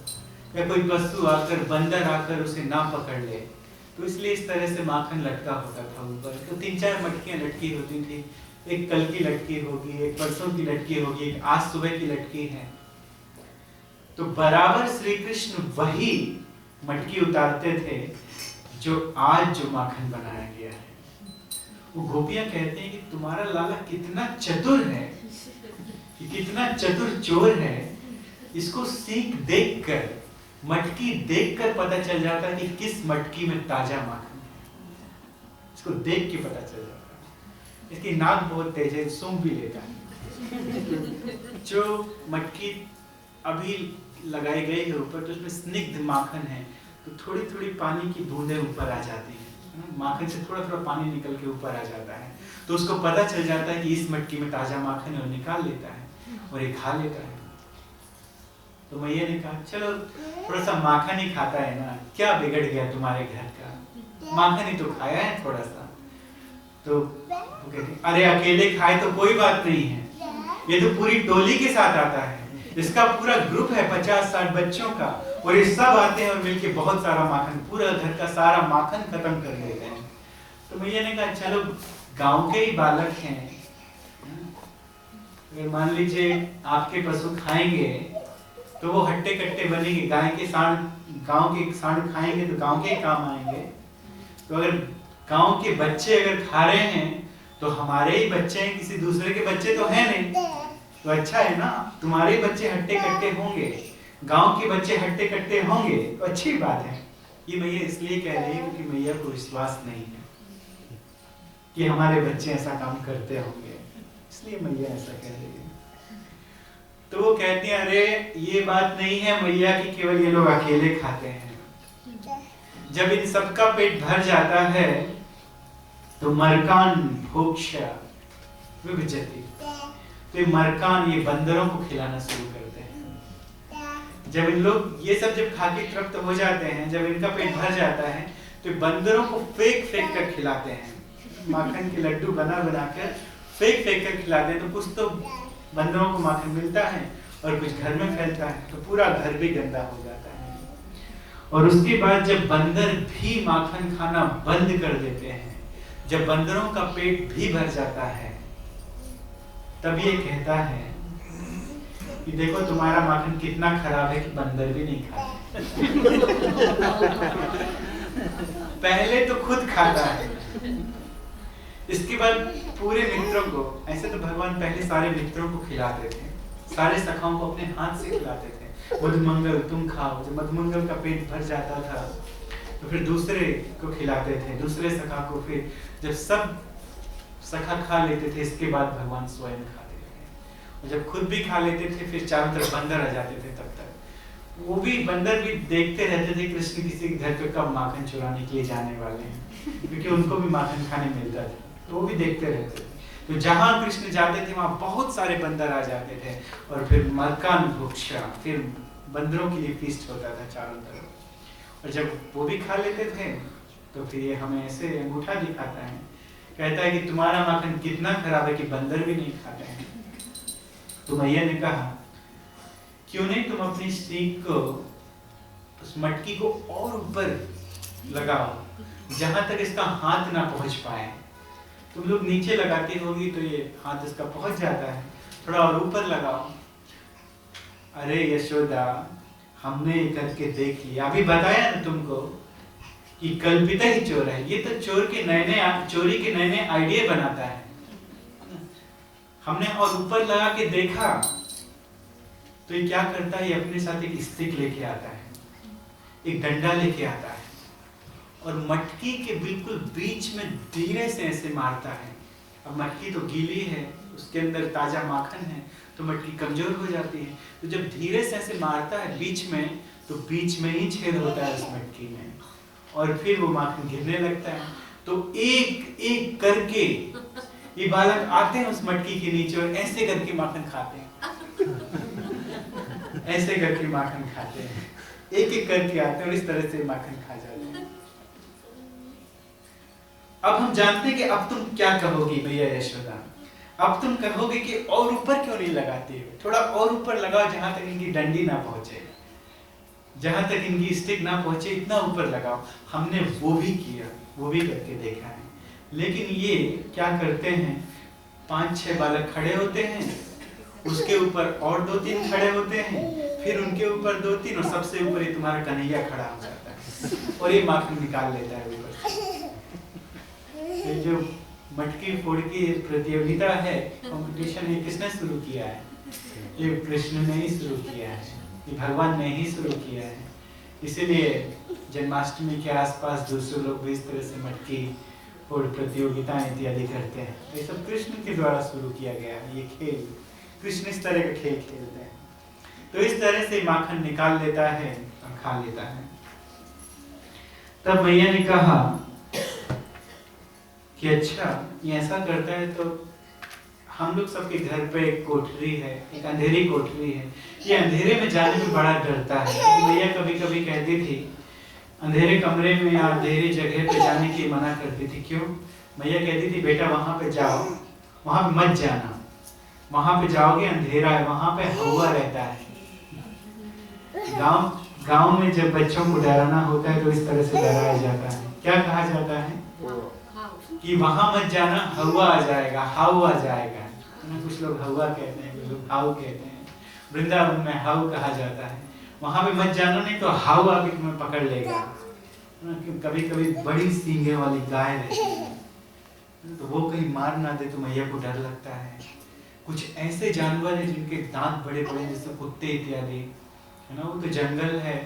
या कोई पशु आकर, बंदर आकर उसे ना पकड़ ले, तो इसलिए इस तरह से माखन लटका होता था ऊपर। तो 3-4 मटकियां लटकी होती थी। एक कल की लटकी होगी, एक परसों की लटकी होगी, एक आज सुबह की लटकी है। तो बराबर श्री कृष्ण वही मटकी उतारते थे जो आज जो माखन बनाया गया है। वो गोपियां कहते हैं कि तुम्हारा लाला कितना चतुर है, कि कितना चतुर चोर है। इसको सीख देखकर, मटकी देखकर पता चल जाता है कि किस मटकी में ताजा माखन है। इसको देख के पता चल जाता है। इसकी नाक बहुत तेज है, सूंघ भी लेता है। जो मटकी अभी लगाई गई है ऊपर, तो उसमें स्निग्ध माखन है, तो थोड़ी थोड़ी पानी की बूंदें ऊपर आ जाती है। माखन से थोड़ा थोड़ा पानी निकल के ऊपर आ जाता है, तो उसको पता चल जाता है कि इस मटकी में ताजा माखन है, और निकाल लेता है और ये खा लेता है। तो मैया ने कहा चलो थोड़ा सा माखन ही खाता है ना, क्या बिगड़ गया तुम्हारे घर का, माखन ही तो खाया है थोड़ा सा। तो वो कहती अरे अकेले खाए तो कोई बात नहीं है, ये तो पूरी टोली के साथ आता है, इसका पूरा ग्रुप है 50-60 बच्चों का, और ये सब आते हैं और मिलके बहुत सारा माखन, पूरा घर का सारा माखन खत्म कर देते हैं। तो मैया ने कहा चलो गांव के ही बालक हैं, अगर मान लीजिए आपके पशु खाएंगे तो वो हट्टे कट्टे बनेंगे, गाय के सांड, गांव के सांड खाएंगे तो गांव के ही काम आएंगे। तो अगर गांव के बच्चे अगर खा रहे हैं तो हमारे ही बच्चे हैं, किसी दूसरे के बच्चे तो हैं नहीं, तो अच्छा है ना, तुम्हारे बच्चे हट्टे कट्टे होंगे, गांव के बच्चे हट्टे कट्टे होंगे, तो अच्छी बात है। ये मैया इसलिए कह रही है क्योंकि मैया को विश्वास नहीं है कि हमारे बच्चे ऐसा काम करते होंगे, इसलिए मैया ऐसा कह रही है। तो वो कहती है अरे ये बात नहीं है मैया कि केवल ये लोग अकेले खाते हैं, जब इन सबका पेट भर जाता है तो मरकान भोक्ष्य विभजति, तो ये मरकान, ये बंदरों को खिलाना शुरू करते हैं। जब इन लोग ये सब जब खा के तृप्त हो जाते हैं, जब इनका पेट भर जाता है तो बंदरों को फेंक फेंक कर खिलाते हैं, माखन के लड्डू बना बना कर फेंक फेंक कर खिलाते हैं। तो कुछ तो बंदरों को माखन मिलता है और कुछ घर में फैलता है, तो पूरा घर भी गंदा हो जाता है। और उसके बाद जब बंदर भी माखन खाना बंद कर देते हैं, जब बंदरों का पेट भी भर जाता है, तब ये कहता है कि देखो तुम्हारा माखन कितना खराब है कि बंदर भी नहीं खाते। पहले तो खुद खाता है, इसके बाद पूरे मित्रों को, ऐसे तो भगवान पहले सारे मित्रों को खिलाते थे, सारे सखाओं को अपने हाथ से खिलाते थे। मधुमंगल तुम खाओ, जब मधुमंगल का पेट भर जाता था तो फिर दूसरे को खिलाते थे, दूसरे सखा को, फिर जब सब सखा खा लेते थे इसके बाद भगवान स्वयं खाते थे, और जब खुद भी खा लेते थे फिर चारों तरफ बंदर आ जाते थे। तब तक वो भी बंदर भी देखते रहते थे कृष्ण किसी के घर पे कब माखन चुराने के लिए जाने वाले हैं, क्योंकि उनको भी माखन खाने मिलता था, तो वो भी देखते रहते थे। तो जहां कृष्ण जाते थे वहां बहुत सारे बंदर आ जाते थे, और फिर मरकान भुक्षा, फिर बंदरों के लिए फीस्ट होता था चारों तरफ। और जब वो भी खा लेते थे तो फिर ये हमें ऐसे अंगूठा दिखाता है, कहता है कि तुम्हारा माखन कितना खराब है कि बंदर भी नहीं खाते हैं। तो मैया ने कहा क्यों नहीं तुम अपनी सीख को, उस मटकी को और ऊपर लगाओ, जहां तक इसका हाथ ना पहुंच पाए। तुम लोग नीचे लगाती होगी तो ये हाथ इसका पहुंच जाता है, थोड़ा और ऊपर लगाओ। अरे यशोदा, हमने करके देख लिया, अभी बताया ना तुमको कि कल्पित ही चोर है, ये तो चोर के चोरी के नए नए आइडिया बनाता है। हमने और ऊपर लगा के देखा तो ये क्या करता है, ये अपने साथ एक स्टिक लेके आता है, एक डंडा लेके आता है, और मटकी के बिल्कुल बीच में धीरे से ऐसे मारता है। अब मटकी तो गीली है, उसके अंदर ताजा माखन है, तो मटकी कमजोर हो जाती है। तो जब धीरे से ऐसे मारता है बीच में, तो बीच में ही छेद होता है उस मटकी में, और फिर वो माखन गिरने लगता है। तो एक एक करके ये बालक आते हैं उस मटकी के नीचे और ऐसे करके माखन खाते हैं, ऐसे करके माखन खाते हैं। एक एक करके आते हैं और इस तरह से माखन खा जाते हैं। अब हम जानते हैं कि अब तुम क्या कहोगी भैया यशोदा, अब तुम कहोगे कि और ऊपर क्यों नहीं लगाती हो, थोड़ा और ऊपर लगाओ जहां तक इनकी डंडी ना पहुंचे, जहां तक इनकी स्टिक ना पहुंचे इतना ऊपर लगाओ। हमने वो भी किया, वो भी करके देखा है। लेकिन ये क्या करते हैं, 5-6 बालक खड़े होते हैं, उसके ऊपर और 2-3 खड़े होते हैं, फिर उनके ऊपर 2-3 और सबसे ऊपर ये तुम्हारा कन्हैया खड़ा हो जाता है और ये माखन निकाल लेता है ऊपर। ये जो मटकी फोड़ की प्रतियोगिता है, कंपटीशन है, किसने शुरू किया है? ये कृष्ण ने ही शुरू किया है, ये भगवान ने ही शुरू किया है। इसीलिए जन्माष्टमी के आसपास दूसरे लोग भी इस तरह से मटकी फोड़ प्रतियोगिताएं इत्यादि करते हैं। ये सब कृष्ण के द्वारा शुरू किया गया है। ये खेल, कृष्ण इस तरह का खेल खेलते हैं। तो इस तरह से माखन निकाल लेता है और खा लेता है। तब मैया ने कहा कि अच्छा ये ऐसा करता है तो हम लोग सबके घर पे एक कोठरी है, एक अंधेरी कोठरी है, ये अंधेरे में जाने में बड़ा डरता है। मैया कभी कभी कहती थी अंधेरे कमरे में या अंधेरी जगह पे जाने की मना करती थी। क्यों? मैया कहती थी बेटा वहां पे जाओ, वहां पे मत जाना, वहां पे जाओगे अंधेरा है, वहां पे हवा रहता है। गांव में जब बच्चों को डराना होता है तो इस तरह से डराया जाता है। क्या कहा जाता है कि वहां मत जाना, हवा आ जाएगा, हाउ आ जाएगा। कुछ लोग हवा कहते हैं, कुछ लोग हाउ कहते हैं। वृंदावन में हाउ कहा जाता है। वहां पे मत जाना, नहीं तो हाउ आके तुम्हें पकड़ लेगा। कभी कभी बड़ी सींगे वाली गाय रहती है तो वो कहीं मार ना दे तो मैया को डर लगता है। कुछ ऐसे जानवर है जिनके दांत बड़े बड़े, जैसे कुत्ते इत्यादि, है ना, वो तो जंगल है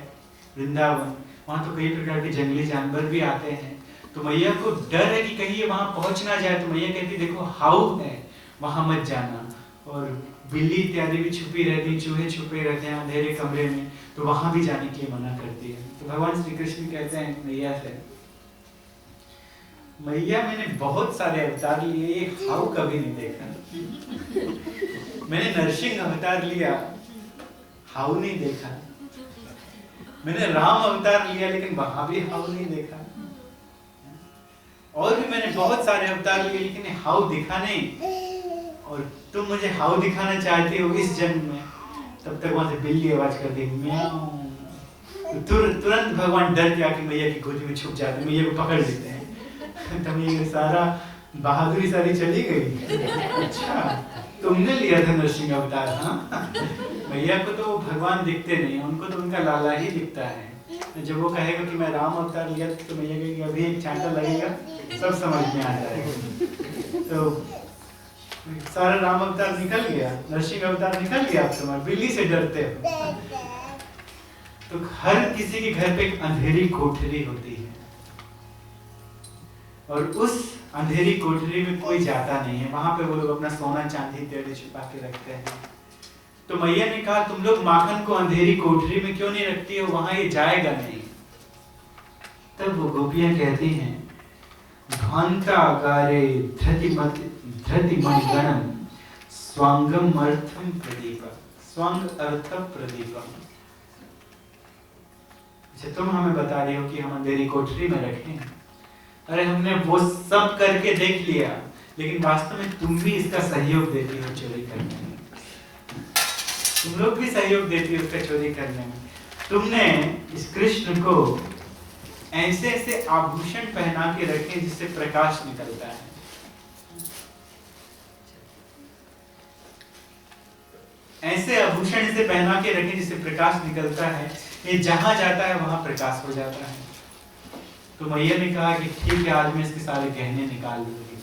वृंदावन, वहां तो कई प्रकार के जंगली जानवर भी आते हैं। तो मैया को डर है कि कहीं ये वहां पहुंच ना जाए, तो मैया कहती देखो हाउ है, वहां मत जाना। और बिल्ली इत्यादि भी छुपी रहती है, चूहे छुपे रहते हैं अंधेरे कमरे में, तो वहां भी जाने के लिए मना करती है। तो भगवान श्री कृष्ण कहते हैं मैया से, मैया मैंने बहुत सारे अवतार लिए, ये हाउ कभी नहीं देखा। मैंने नरसिंह अवतार लिया, हाउ नहीं देखा। मैंने राम अवतार लिया, लेकिन वहां भी हाउ नहीं देखा। और भी मैंने बहुत सारे अवतार लिए, लेकिन हाउ दिखा नहीं। और तुम मुझे हाउ दिखाना चाहते हो इस जन्म में, तब तक वहां से बिल्ली आवाज कर दी म्याऊ। तो तुरंत भगवान डर के आके मैया की गोदी में छुप जाते, मैया को पकड़ लेते हैं। तो ये सारा बहादुरी सारी चली गई। अच्छा तुमने लिया था नरसिंह अवतार? हाँ, मैया को तो भगवान दिखते नहीं, उनको तो उनका लाला ही दिखता है। जब वो कहेगा कि मैं राम अवतार लिया तो मैया कहेगी अभी एक चांटा लगेगा, सब समझ में आ जाएगा। तो सारा राम अवतार निकल गया, नरसिंह अवतार निकल गया। आप तुम्हारे बिल्ली से डरते हो। तो हर किसी के घर पे एक अंधेरी कोठरी होती है, और उस अंधेरी कोठरी में कोई जाता नहीं है। वहां पे वो लोग अपना सोना चांदी इत्यादि छुपा के रखते हैं। तो मैया ने कहा तुम लोग माखन को अंधेरी कोठरी में क्यों नहीं रखती हो, वहां ये जाएगा नहीं। तब वो गोपियां कहती हैं ध्वांतागारे धृतिमणिगणं स्वांगम अर्थम प्रदीपम, स्वांग अर्थम प्रदीपम। अच्छा तुम हमें बता रही हो कि हम अंधेरी कोठरी में रखें। अरे हमने वो सब करके देख लिया, लेकिन वास्तव में तुम भी इसका सहयोग देती हो चोरी करने में। तुम लोग भी सहयोग देती हो उसका चोरी करने में। तुमने इस कृष्ण को ऐसे ऐसे आभूषण पहना के रखे जिससे प्रकाश निकलता है। ऐसे आभूषण से पहना के रखे जिससे प्रकाश निकलता है, ये जहां जाता है वहां प्रकाश हो जाता है। तो मैया ने कहा कि ठीक है आज मैं इसके सारे गहने निकाल लूंगी।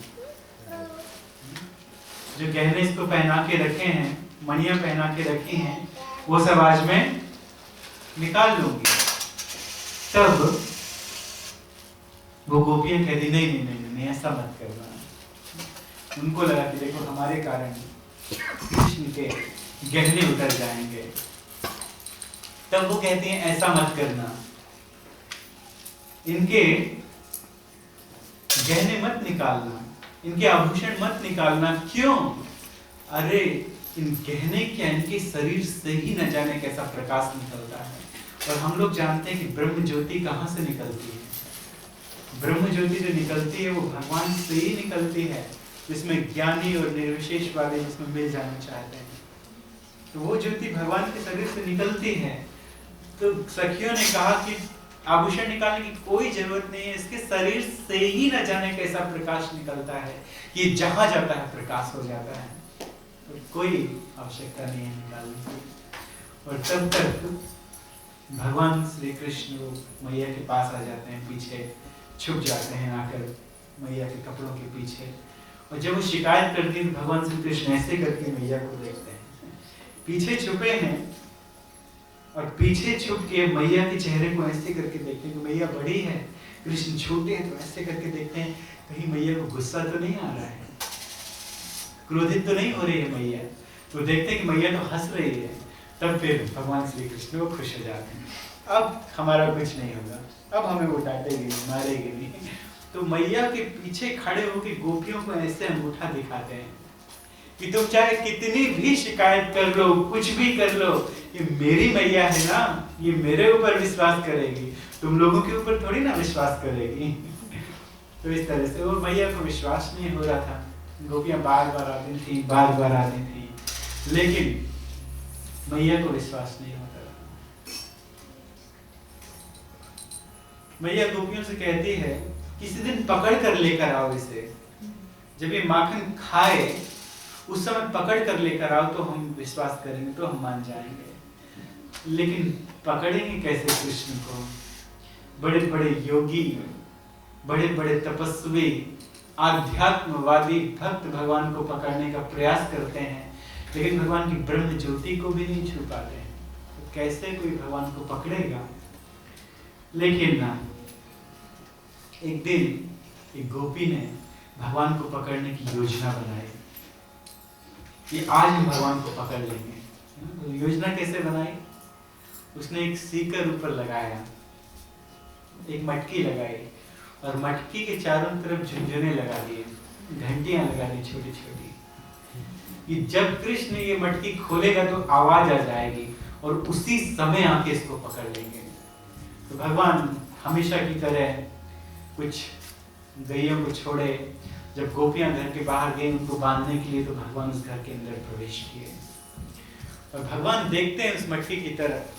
जो गहने इसको पहना के रखे हैं, मणियां पहना के रखी हैं, वो सब आज मैं निकाल लूंगी। तब वो गोपियां कहती नहीं नहीं नहीं नहीं ऐसा मत करना। उनको लगा कि देखो हमारे कारण कृष्ण के गहने उतर जाएंगे। तब वो कहती हैं ऐसा मत करना, इनके गहने मत निकालना, इनके आभूषण मत निकालना। क्यों? अरे इन गहने क्या, इनके शरीर से ही न जाने कैसा प्रकाश निकलता है, और हम लोग जानते हैं कि ब्रह्म ज्योति कहाँ से निकलती है। ब्रह्म ज्योति जो निकलती है वो भगवान से ही निकलती है, जिसमें ज्ञानी और निर्विशेष वाले जिसमें मिल जाना चाहते हैं। तो वो ज्योति भगवान के शरीर से निकलती है। तो सखियों ने कहा कि आभूषण निकालने की कोई जरूरत नहीं है, इसके शरीर से ही न जाने कैसा प्रकाश निकलता है, ये जहां जाता है प्रकाश हो जाता है, तो कोई आवश्यकता नहीं है निकालने की। और तब तक भगवान श्री कृष्ण मैया के पास आ जाते हैं, पीछे छुप जाते हैं आकर मैया के कपड़ों के पीछे। और जब वो शिकायत करती है तो भगवान श्री कृष्ण ऐसे करके मैया को देखते हैं, पीछे छुपे हैं और पीछे छुप के मैया के चेहरे को ऐसे करके देखते हैं कि मैया बड़ी है, कृष्ण छोटे हैं, तो ऐसे करके देखते हैं कहीं मैया को गुस्सा तो नहीं आ रहा है, क्रोधित तो नहीं हो रही है मैया। तो देखते हैं कि मैया तो हंस रही है। तब फिर भगवान श्री कृष्ण वो खुश हो जाते हैं, अब हमारा कुछ नहीं होगा, अब हमें वो डांटेगी नहीं, मारेगी नहीं। तो मैया के पीछे खड़े होकर गोपियों को ऐसे अंगूठा दिखाते हैं कि तुम चाहे कितनी भी शिकायत कर लो, कुछ भी कर लो, ये मेरी मैया है ना, ये मेरे ऊपर विश्वास करेगी, तुम लोगों के ऊपर थोड़ी ना विश्वास करेगी। तो इस तरह से वो मैया को विश्वास नहीं हो रहा था। गोपियां बार बार आती थी, बार बार आती थी, लेकिन मैया को विश्वास नहीं होता था। मैया गोपियों से कहती है किसी दिन पकड़ कर लेकर आओ इसे, जब ये माखन खाए उस समय पकड़ कर लेकर आओ तो हम विश्वास करेंगे, तो हम मान जाएंगे। लेकिन पकड़ेंगे कैसे कृष्ण को? बड़े बड़े योगी, बड़े बड़े तपस्वी, आध्यात्मवादी भक्त भगवान को पकड़ने का प्रयास करते हैं, लेकिन भगवान की ब्रह्म ज्योति को भी नहीं छू पाते हैं, तो कैसे कोई भगवान को पकड़ेगा? लेकिन ना, एक दिन एक गोपी ने भगवान को पकड़ने की योजना बनाई कि आज हम भगवान को पकड़ लेंगे। तो योजना कैसे बनाई? उसने एक सीकर ऊपर लगाया, एक मटकी लगाई और मटकी के चारों तरफ झुनझुने लगा दिए, घंटियां लगा दी छोटी छोटी, कि जब कृष्ण ये मटकी खोलेगा तो आवाज आ जाएगी और उसी समय आके इसको पकड़ लेंगे। तो भगवान हमेशा की तरह कुछ गैयों को छोड़े, जब गोपियां घर के बाहर गई उनको बांधने के लिए, तो भगवान उस घर के अंदर प्रवेश किए और भगवान देखते हैं उस मटकी की तरफ,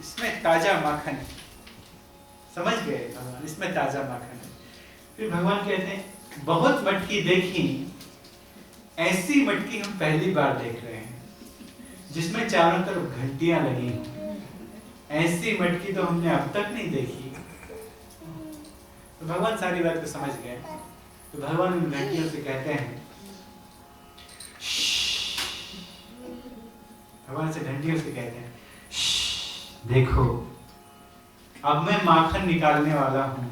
इसमें ताजा माखन है। समझ गए भगवान, इसमें ताजा माखन है। फिर भगवान कहते हैं बहुत मटकी देखी, ऐसी मटकी हम पहली बार देख रहे हैं जिसमें चारों तरफ घंटियां लगी हों, ऐसी मटकी तो हमने अब तक नहीं देखी। तो भगवान सारी बात को समझ गए। तो भगवान उन घंटियों से कहते हैं, भगवान से घंटियों से कहते हैं, देखो अब मैं माखन निकालने वाला हूं,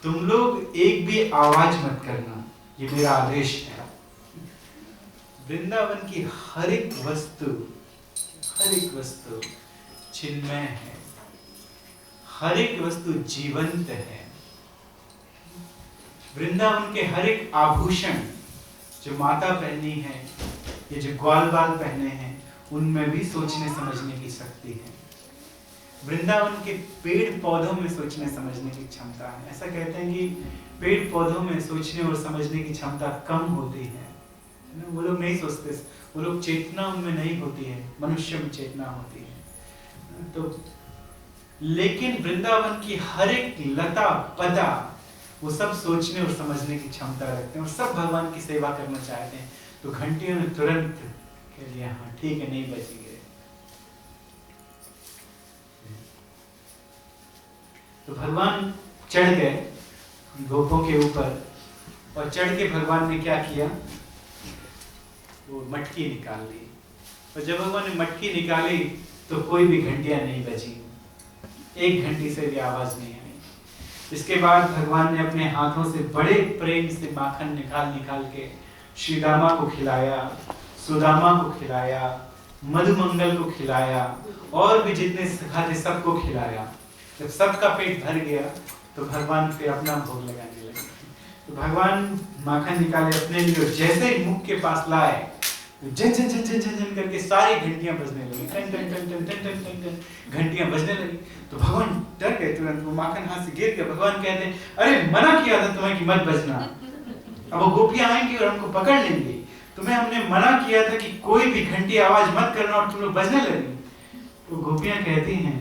तुम लोग एक भी आवाज मत करना, ये मेरा आदेश है। वृंदावन की हर एक वस्तु चिन्मय है, हर एक वस्तु जीवंत है। वृंदावन के हर एक आभूषण जो माता पहनी है, ये जो ग्वाल बाल पहने हैं, उनमें भी सोचने समझने की शक्ति है। वृंदावन के पेड़ पौधों में सोचने समझने की क्षमता है। ऐसा कहते हैं कि पेड़ पौधों में सोचने और समझने की क्षमता कम होती है, वो लोग नहीं सोचते, वो लोग चेतना उनमें नहीं होती है, मनुष्य में चेतना होती है। तो लेकिन वृंदावन की हर एक लता पता वो सब सोचने और समझने की क्षमता रखते हैं और सब भगवान की सेवा करना चाहते हैं। तो घंटियों ने तुरंत कह दिया, हाँ ठीक है, नहीं बचेंगे। तो भगवान चढ़ गए गोपों के ऊपर और चढ़ के भगवान ने क्या किया, वो मटकी निकाल ली। और जब भगवान ने मटकी निकाली तो कोई भी घंटियां नहीं बची, एक घंटी से भी आवाज नहीं आई। इसके बाद भगवान ने अपने हाथों से बड़े प्रेम से माखन निकाल के श्रीदामा को खिलाया, सुदामा को खिलाया, मधुमंगल को खिलाया और भी जितने सखा थे सबको खिलाया। जब सबका पेट भर गया तो भगवान फिर अपना भोग लगाने लगे। तो भगवान माखन निकाले अपने लिए, जैसे ही मुख के पास लाए झन झन झन झन झन करके सारी घंटियां बजने लगी, टन टन टन टन टन टन टन टन घंटियां बजने लगी। तो भगवान डर गए तुरंत, वो माखन हाथ से गिर गया। भगवान कहते हैं अरे मना किया था तुम्हें कि मत बजना, अब वो गोपियां आएंगी और हमको पकड़ लेंगी, तुम्हें हमने मना किया था कि कोई भी घंटी आवाज मत करना और तुम लोग बजने लगे। तो गोपियां कहती हैं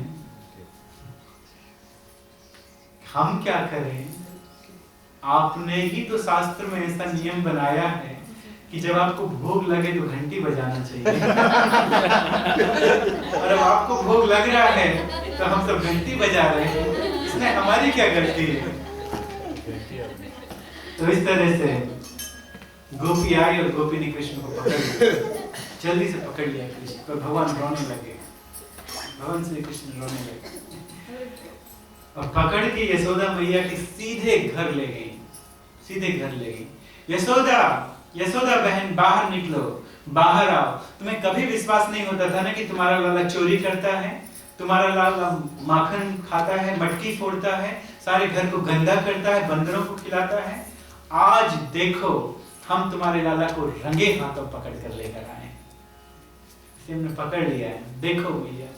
हम क्या करें, आपने ही तो शास्त्र में ऐसा नियम बनाया है कि जब आपको भोग लगे तो घंटी बजाना चाहिए और अब आपको भोग लग रहा है तो हम सब घंटी बजा रहे हैं, इसमें हमारी क्या गलती है। तो इस तरह से गोपी आई और गोपी ने कृष्ण को पकड़ लिया, जल्दी से पकड़ लिया कृष्ण, पर भगवान रोने लगे, भगवान श्री कृष्ण रोने लगे और पकड़ के यशोदा मैया के सीधे घर ले गई, सीधे घर ले गई। यशोदा, यशोदा बहन बाहर निकलो, बाहर आओ। तुम्हें कभी विश्वास नहीं होता था ना कि तुम्हारा लाला चोरी करता है, तुम्हारा लाला माखन खाता है, मटकी फोड़ता है, सारे घर को गंदा करता है, बंदरों को खिलाता है। आज देखो हम तुम्हारे लाला को रंगे हाथों पकड़ कर लेकर आए, इसे हमने पकड़ लिया है, देखो मैया।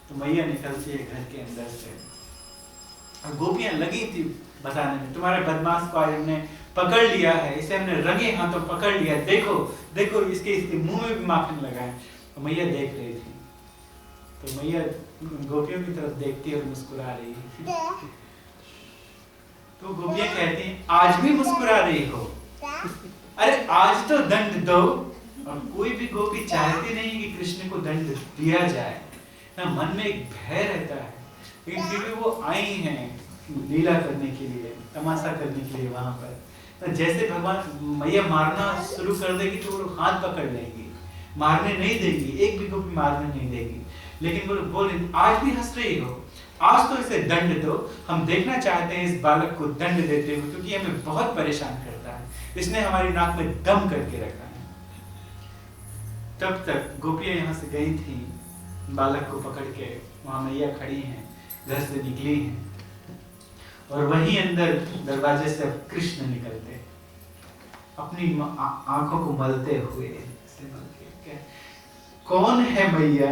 तो मैया निकलती है घर के अंदर से और गोपियां लगी थी बताने में, तुम्हारे बदमाश को आज हमने पकड़ लिया है, इसे हमने रंगे हाथों पकड़ लिया, देखो देखो इसके मुंह में भी माखन लगा है। तो मैया देख रही थी, तो मैया गोपियों की तरफ देखती और मुस्कुरा रही है। तो गोपियां कहती हैं आज भी मुस्कुरा रही हो, अरे आज तो दंड दो। और कोई भी गोपी चाहती नहीं कि कृष्ण को दंड दिया जाए ना, मन में एक भय रहता है, लेकिन फिर भी वो आई हैं लीला करने के लिए, तमाशा करने के लिए वहां पर। तो जैसे भगवान मैया मारना शुरू कर देगी तो वो हाथ पकड़ लेंगी, मारने नहीं देगी, एक भी गोपी मारने नहीं देगी। लेकिन वो बोले आज भी हंस रही हो, आज तो इसे दंड दो, हम देखना चाहते हैं इस बालक को दंड देते हुए, क्योंकि हमें बहुत परेशान करता है, इसने हमारी नाक में दम करके रखा है। तब तक गोपियां यहाँ से गई थी, बालक को पकड़ के, वहां मैया खड़ी हैं, घर से निकली हैं और वहीं अंदर दरवाजे से कृष्ण निकलते, अपनी आंखों को मलते हुए, कौन है मैया?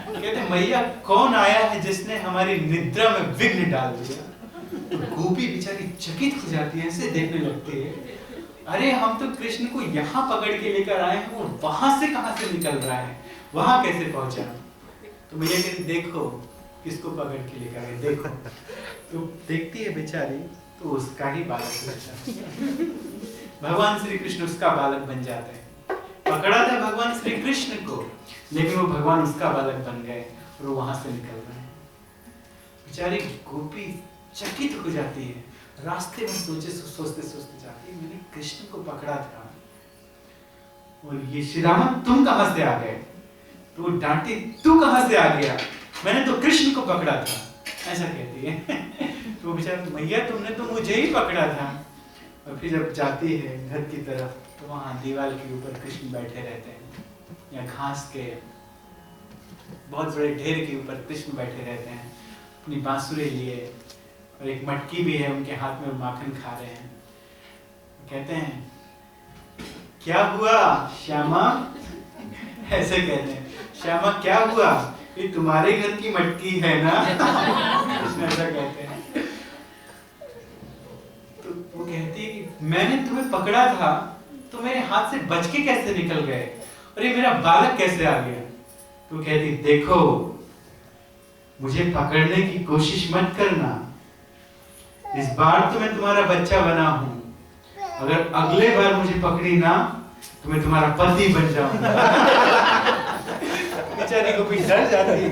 कहते मैया कौन आया है जिसने हमारी निद्रा में विघ्न डाल दिया? तो गोपी बेचारी चकित हो जाती है, ऐसे देखने लगती है, अरे हम तो कृष्ण को यहाँ पकड़ के लेकर आए हैं, वो वहां से कहां से निकल रहा है, वहां कैसे पहुंचा? तो मैया कहती देखो किसको पकड़ के लेकर आए, देखो। तो देखती है बेचारी, तो उसका ही बालक बन भगवान श्री कृष्ण उसका बालक बन जाते हैं। पकड़ा था भगवान श्री कृष्ण को, लेकिन वो भगवान उसका बालक बन गए और वो वहां से निकल रहे हैं। बेचारी गोपी चकित हो जाती है, रास्ते में सोचते सोचते जाती है, मैंने कृष्ण को पकड़ा था और ये श्री राम तुम कहां से आ गए? तो वो डांटी, तू कहां से आ गया? मैंने तो कृष्ण को पकड़ा था, ऐसा कहती है। तो बेचारा मैया तुमने तो मुझे ही पकड़ा था। और फिर जब जाती है घर की तरफ तो वहां दीवार के ऊपर कृष्ण बैठे रहते हैं, या घास के बहुत बड़े ढेर के ऊपर कृष्ण बैठे रहते हैं, अपनी बांसुरी लिए और एक मटकी भी है उनके हाथ में, माखन खा रहे हैं। कहते हैं क्या हुआ श्यामा? ऐसे कहते हैं, श्यामा क्या हुआ? ये तुम्हारे घर की मटकी है ना? ऐसा कहते हैं। तो वो कहती है कि मैंने तुम्हें पकड़ा था तो मेरे हाथ से बच के कैसे निकल गए, और ये मेरा बालक कैसे आ गया? तो कहती देखो मुझे पकड़ने की कोशिश मत करना, इस बार तो मैं तुम्हारा बच्चा बना हूं, अगर अगले बार मुझे पकड़ी ना तो मैं तुम्हारा पति बन जाऊंगा। बेचारी को भी डर जाती है,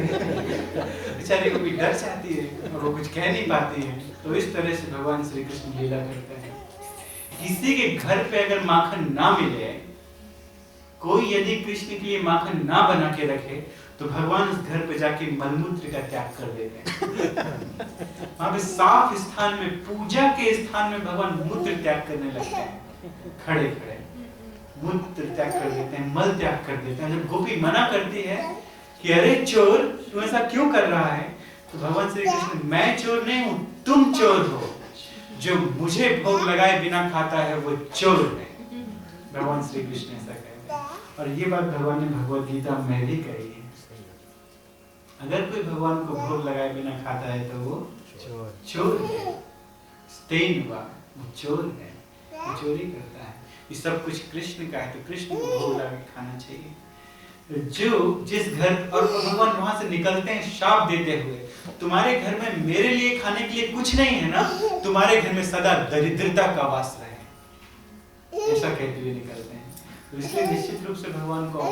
बेचारी को भी डर जाती है और वो कुछ कह नहीं पाती है। तो इस तरह से भगवान श्री कृष्ण लीला करते हैं। किसी के घर पे अगर माखन ना मिले, कोई यदि कृष्ण के लिए माखन ना बना के रखे, तो भगवान उस घर पे जाके मलमूत्र का त्याग कर देते हैं। वहां पे साफ स्थान में, पूजा के स्थान में भगवान मूत्र त्याग करने लगते हैं, खड़े खड़े मूत्र त्याग कर देते हैं, मल त्याग कर देते हैं। जब गोपी मना करती है कि अरे चोर तू ऐसा क्यों कर रहा है, तो भगवान श्री कृष्ण, मैं चोर नहीं हूं, तुम चोर हो, जो मुझे भोग लगाए बिना खाता है वो चोर है। भगवान श्री कृष्ण ऐसा कहते हैं। और ये बात भगवान ने भगवद गीता में भी कही है। अगर कोई भगवान को भोग लगाए बिना खाता है तो वो चोर है, स्तेन हुआ, वो चोर है, वो चोरी करता है। ये सब कुछ कृष्ण का है, तो कृष्ण को भोग लगा के खाना चाहिए। जो जिस घर, और भगवान वहां से निकलते हैं शाप देते हुए, तुम्हारे घर में मेरे लिए खाने के लिए कुछ नहीं है ना, तुम्हारे घर में सदा दरिद्रता का वास रहे, ऐसा कहते हुए निकलते हैं। तो इसलिए निश्चित रूप से भगवान को